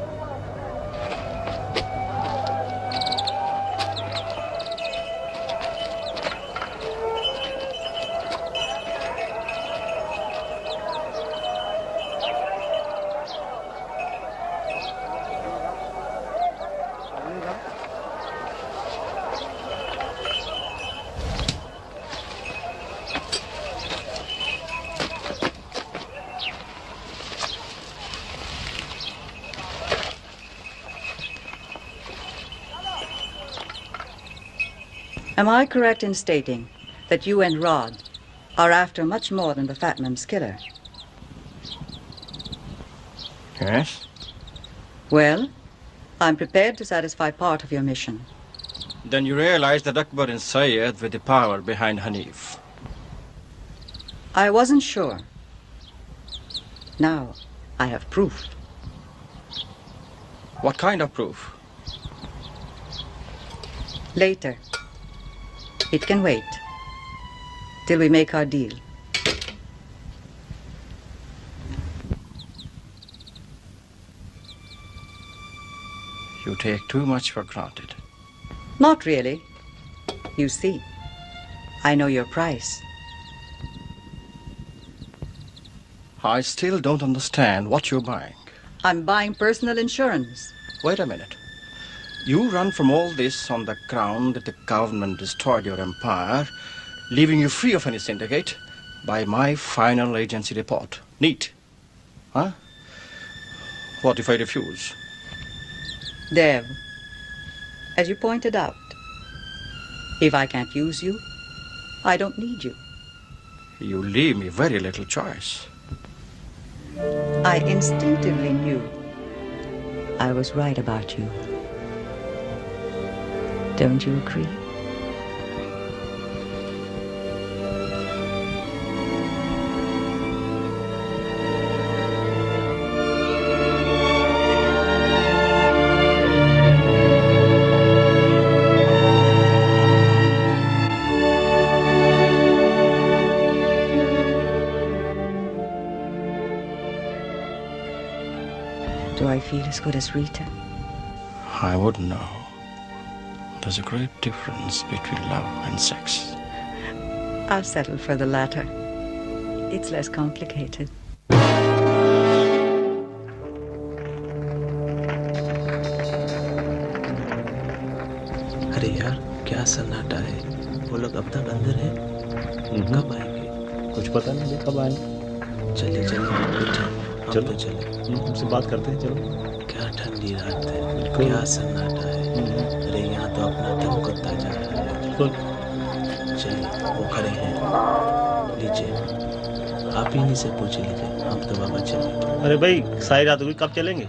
Am I correct in stating that you and Rod are after much more than the fat man's killer? Yes. Well, I'm prepared to satisfy part of your mission. Then you realize that Akbar and Syed were the power behind Hanif. I wasn't sure. Now, I have proof. What kind of proof? Later. It can wait till we make our deal. You take too much for granted. Not really. You see, I know your price. I still don't understand what you're buying. I'm buying personal insurance. Wait a minute. You run from all this on the ground that the government destroyed your empire, leaving you free of any syndicate by my final agency report. Neat. Huh? What if I refuse? Dev, as you pointed out, if I can't use you, I don't need you. You leave me very little choice. I instinctively knew I was right about you. Don't you agree? Do I feel as good as Rita? I wouldn't know. There's a great difference between love and sex. I'll settle for the latter. It's less complicated. अरे यार क्या सन्नाटा है वो लोग अब तक अंदर है कब आएंगे कुछ पता नहीं कब आएंगे चले चले बेटे हम तो चले हमसे बात करते हैं चलो क्या ठंडी रात है क्या सन्नाटा है अरे यहाँ तो अपना दम करता जा रहा है चलिए वो खड़े हैं लीजिए आप ही से पूछ लीजिए हम तो बाबा चले अरे भाई सारी रात हुई कब चलेंगे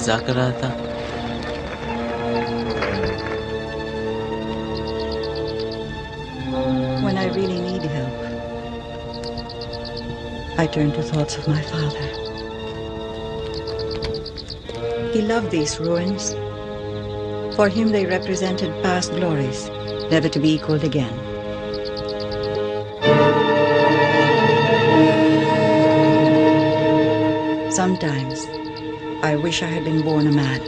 मजाक कर रहा था। When I really need help, I turn to thoughts of my father. He loved these ruins. For him they represented past glories, never to be equaled again. Sometimes, I wish I had been born a man.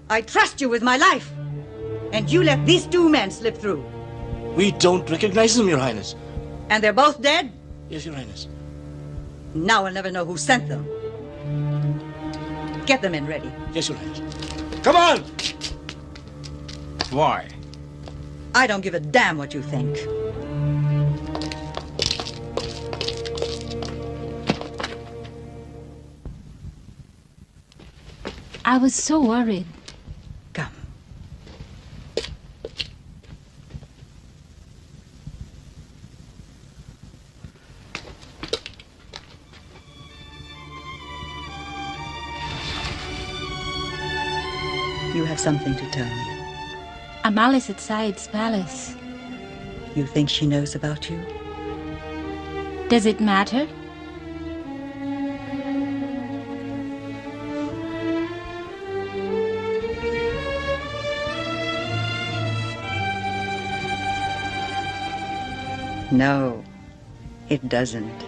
I trust you with my life, and you let these two men slip through. We don't recognize them, Your Highness. And they're both dead? Yes, Your Highness. Now I'll never know who sent them. Get them in ready. Yes, Your Highness. Come on! Why? I don't give a damn what you think. I was so worried. Come. You have something to tell me. Amal is at Said's palace. You think she knows about you? Does it matter? No, it doesn't.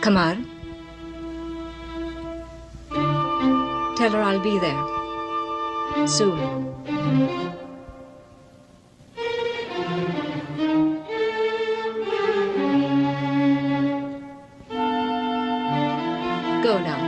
Kamar, tell her I'll be there soon. Go now.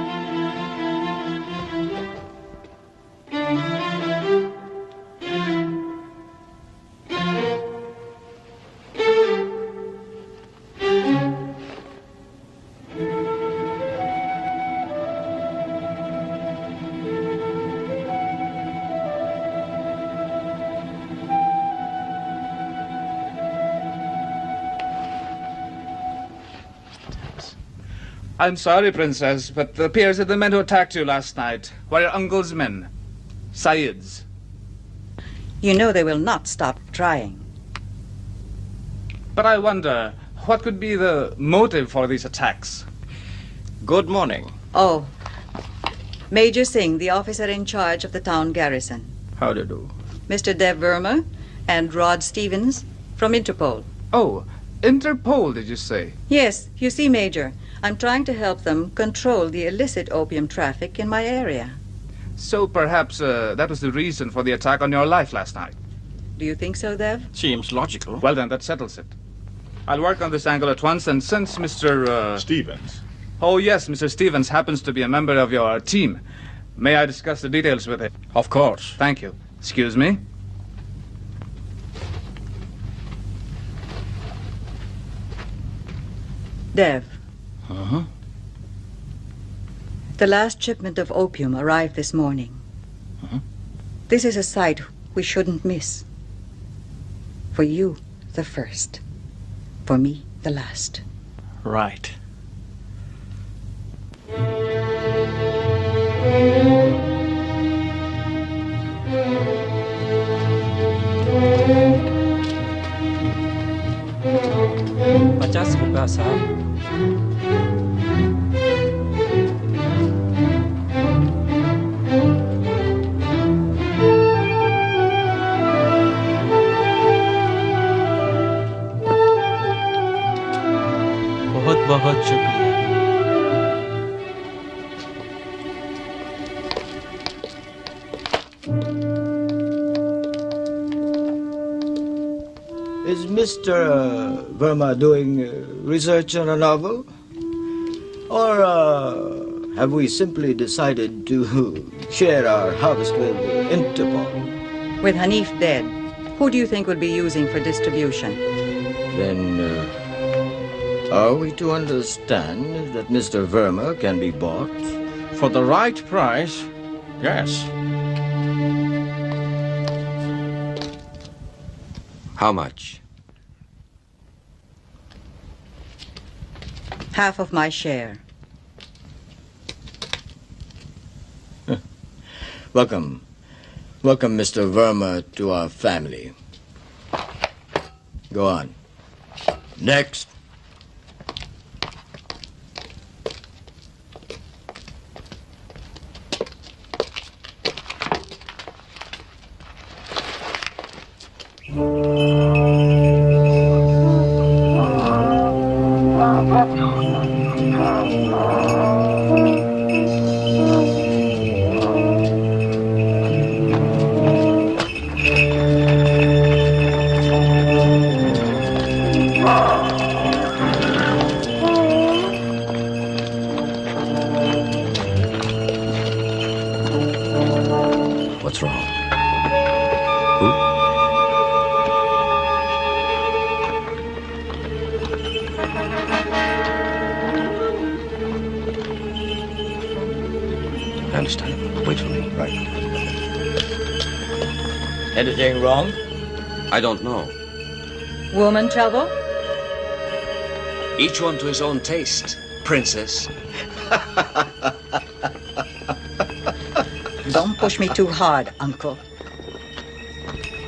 I'm sorry, Princess, but it appears that the men who attacked you last night were your uncle's men, Said's. You know they will not stop trying. But I wonder, what could be the motive for these attacks? Good morning. Oh, Major Singh, the officer in charge of the town garrison. How do you do? Mr. Dev Verma and Rod Stevens from Interpol. Oh, Interpol, did you say? Yes, you see, Major, I'm trying to help them control the illicit opium traffic in my area. So perhaps that was the reason for the attack on your life last night. Do you think so, Dev? Seems logical. Well then, that settles it. I'll work on this angle at once, and since Mr. Stevens. Oh yes, Mr. Stevens happens to be a member of your team, may I discuss the details with him? Of course. Thank you. Excuse me. Dev. Uh-huh. The last shipment of opium arrived this morning. Uh-huh. This is a sight we shouldn't miss. For you, the first. For me, the last. Right. ₹50 साहब. बहुत बहुत शुक्रिया. Is Mr. Verma doing research on a novel? Or have we simply decided to share our harvest with Interpol? With Hanif dead, who do you think would be using for distribution? Then, are we to understand that Mr. Verma can be bought? For the right price, yes. How much? Half of my share. Welcome. Welcome, Mr. Verma, to our family. Go on. Next. What's wrong? I understand. Wait for me. Right. Anything wrong? I don't know. Woman trouble? Each one to his own taste, princess. Don't push me too hard, Uncle.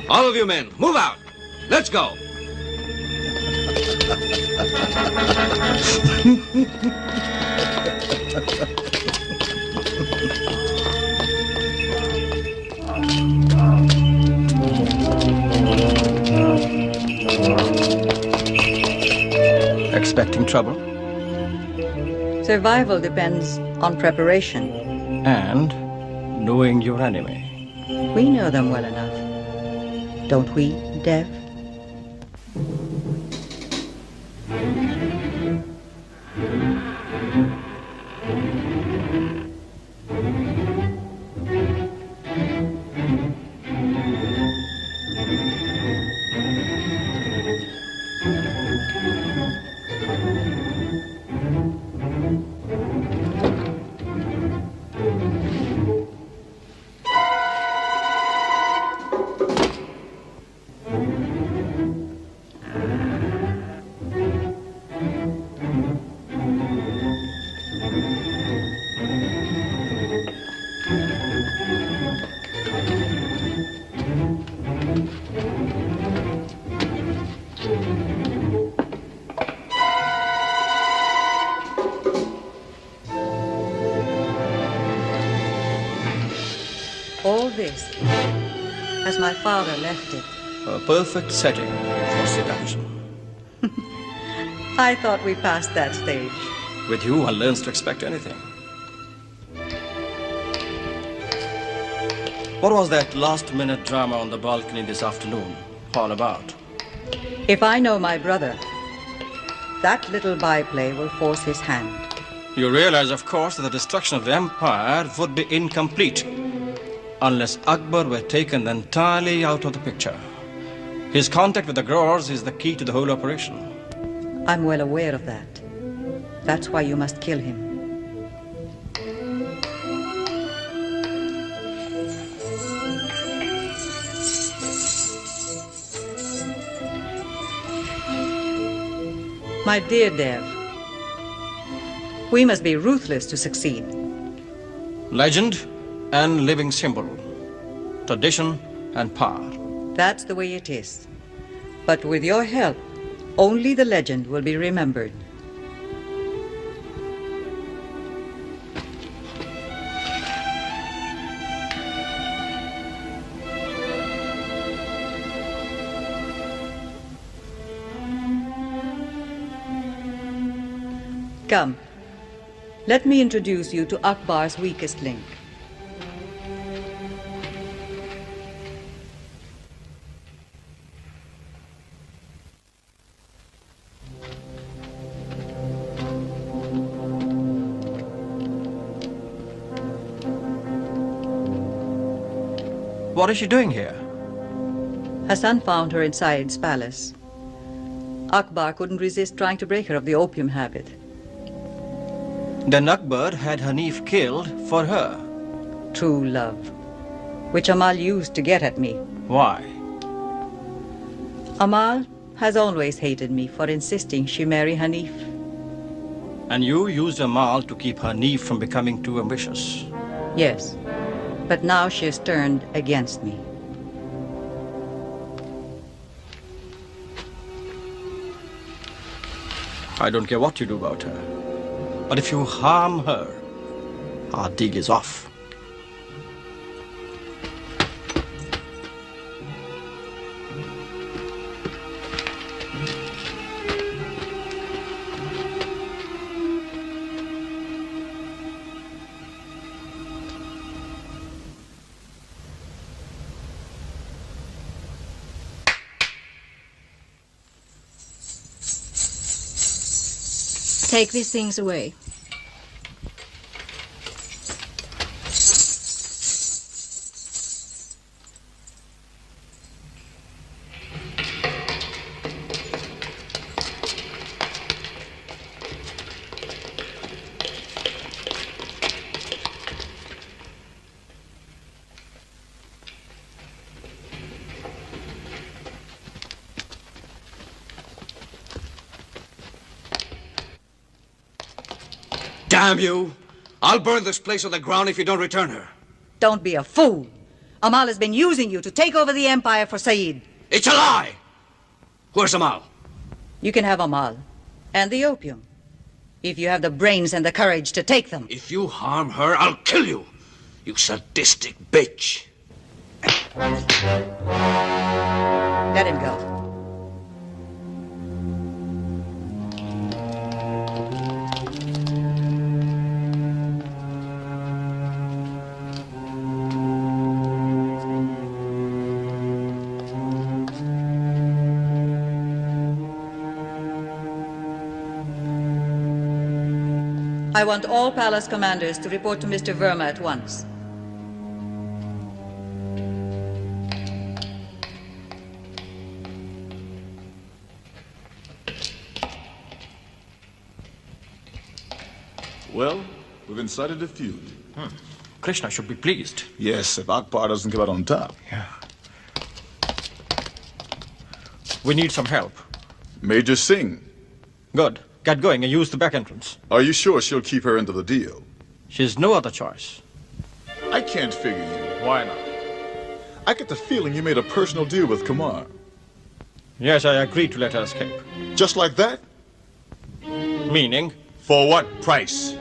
All of you men, move out. Let's go. Expecting trouble? Survival depends on preparation. And knowing your enemy. We know them well enough. Don't we, Dev? All this, as my father left it. A perfect setting for seduction. I thought we passed that stage. With you, one learns to expect anything. What was that last-minute drama on the balcony this afternoon all about? If I know my brother, that little byplay will force his hand. You realize, of course, that the destruction of the empire would be incomplete unless Akbar were taken entirely out of the picture. His contact with the growers is the key to the whole operation. I'm well aware of that. That's why you must kill him. My dear Dev, we must be ruthless to succeed. Legend and living symbol. Tradition and power. That's the way it is. But with your help, only the legend will be remembered. Come, let me introduce you to Akbar's weakest link. What is she doing here? Hassan found her in Said's palace. Akbar couldn't resist trying to break her of the opium habit. Then Akbar had Hanif killed for her. True love, which Amal used to get at me. Why? Amal has always hated me for insisting she marry Hanif. And you used Amal to keep Hanif from becoming too ambitious. Yes, but now she has turned against me. I don't care what you do about her. But if you harm her, our deal is off. Take these things away. Damn you! I'll burn this place to the ground if you don't return her. Don't be a fool. Amal has been using you to take over the empire for Said. It's a lie! Where's Amal? You can have Amal and the opium, if you have the brains and the courage to take them. If you harm her, I'll kill you, you sadistic bitch. Let him go. I want all palace commanders to report to Mr. Verma at once. Well, we've incited a feud. Krishna should be pleased. Yes, if Akbar doesn't come out on top. Yeah. We need some help. Major Singh. Good. Get going and use the back entrance. Are you sure she'll keep her into the deal? She's no other choice. I can't figure you. Why not? I get the feeling you made a personal deal with Kumar. Yes, I agreed to let her escape. Just like that? Meaning? For what price?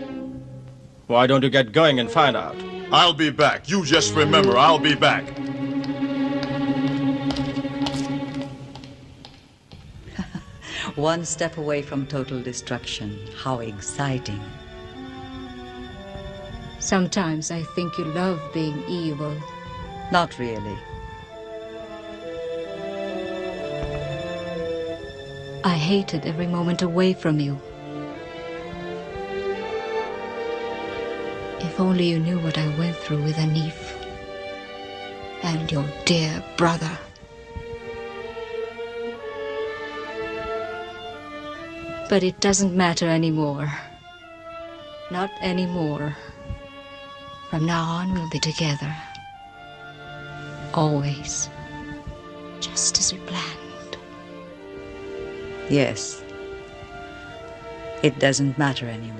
Why don't you get going and find out? I'll be back. You just remember, I'll be back. One step away from total destruction. How exciting. Sometimes I think you love being evil. Not really. I hated every moment away from you. If only you knew what I went through with Hanif and your dear brother. But it doesn't matter anymore. Not anymore. From now on, we'll be together. Always. Just as we planned. Yes. It doesn't matter anymore.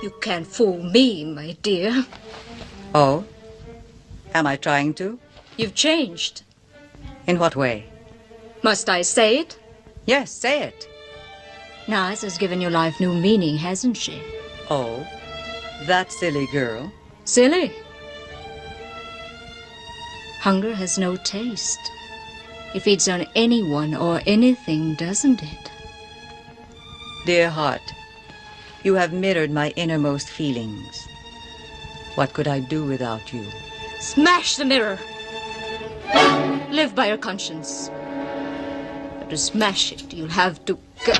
You can't fool me, my dear. Oh? Am I trying to? You've changed. In what way? Must I say it? Yes, say it. Naz has given your life new meaning, hasn't she? Oh? That silly girl? Silly? Hunger has no taste. It feeds on anyone or anything, doesn't it? Dear heart, you have mirrored my innermost feelings. What could I do without you? Smash the mirror! Live by your conscience. But to smash it, you'll have to go.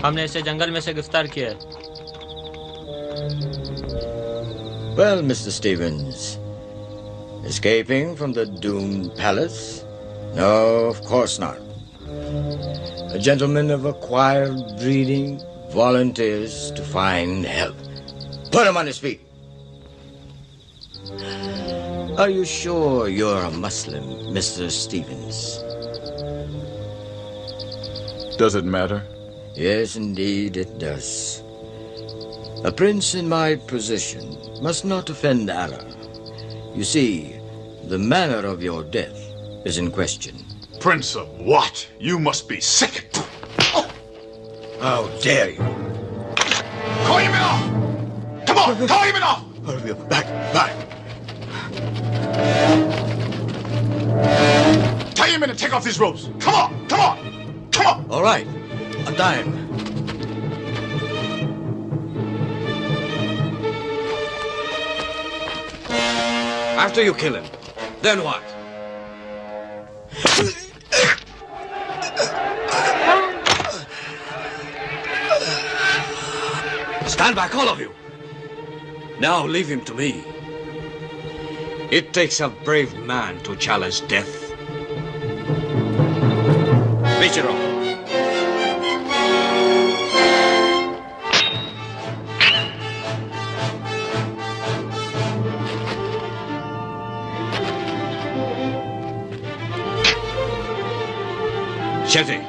हमने इसे जंगल में से गिरफ्तार किया है। Well, Mr. Stevens, escaping from the doomed palace? No, of course not. A gentleman of acquired breeding volunteers to find help. Put him on his feet. Are you sure you're a Muslim, Mr. Stevens? Does it matter? Yes, indeed it does. A prince in my position must not offend Allah. You see, the manner of your death is in question. Prince of what? You must be sick. How dare you? Call him off! Come on, call him off! Back. Tie him in and take off these ropes. Come on! All right, untie him. After you kill him, then what? Stand back, all of you. Now leave him to me. It takes a brave man to challenge death. Vichero. Shetty.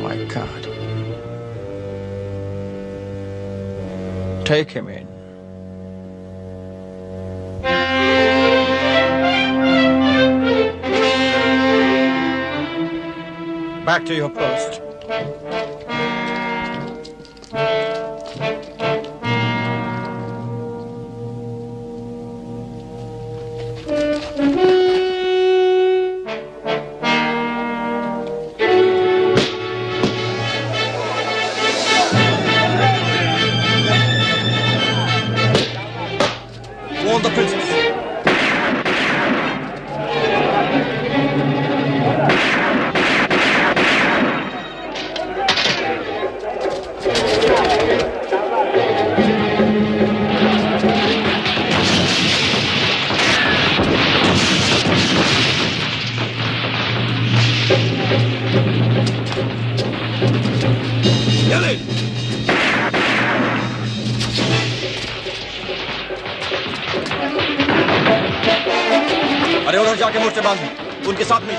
my God. Take him in. Back to your post. Warn the princess. अरे उधर जाके मोर्चे बांध उनके साथ मिल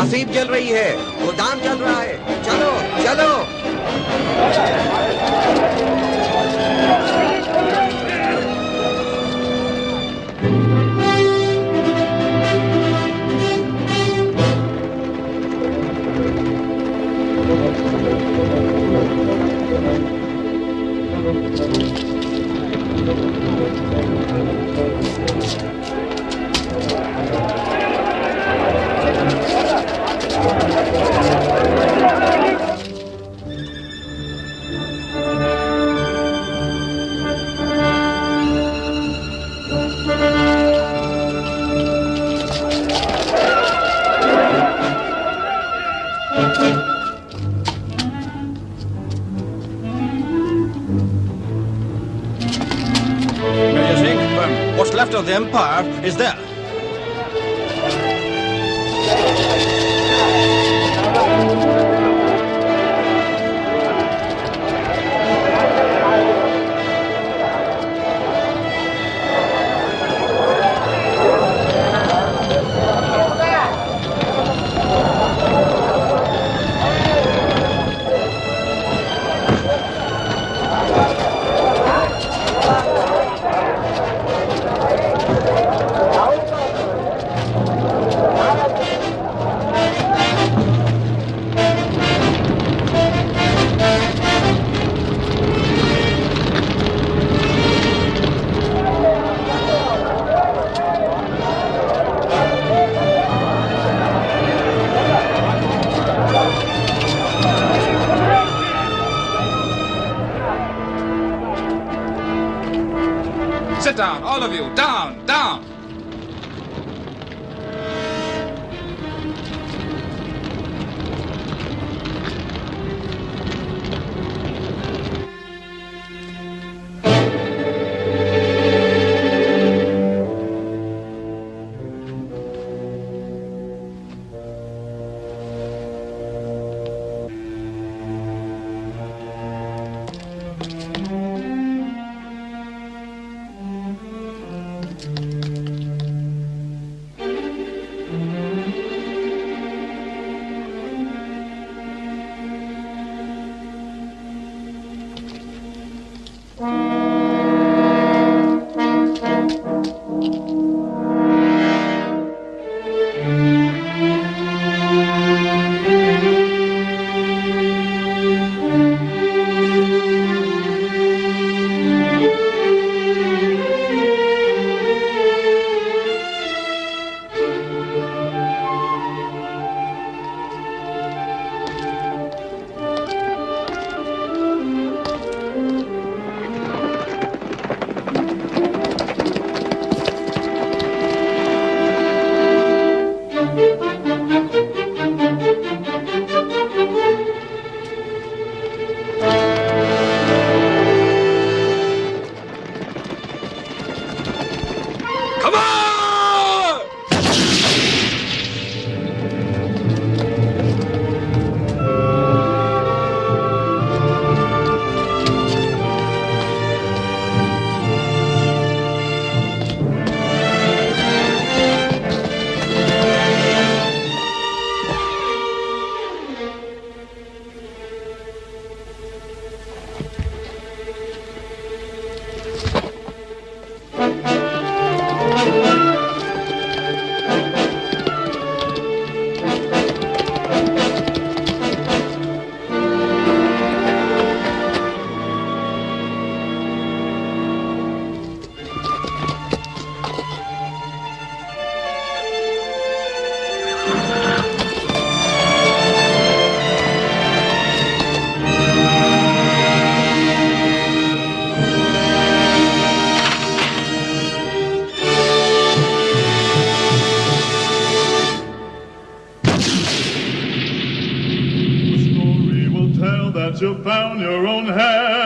अफीम जल रही है, गोदाम जल रहा है, चलो चलो। What's left of the empire is there. Sit down, all of you. Down, down. You found your own hair.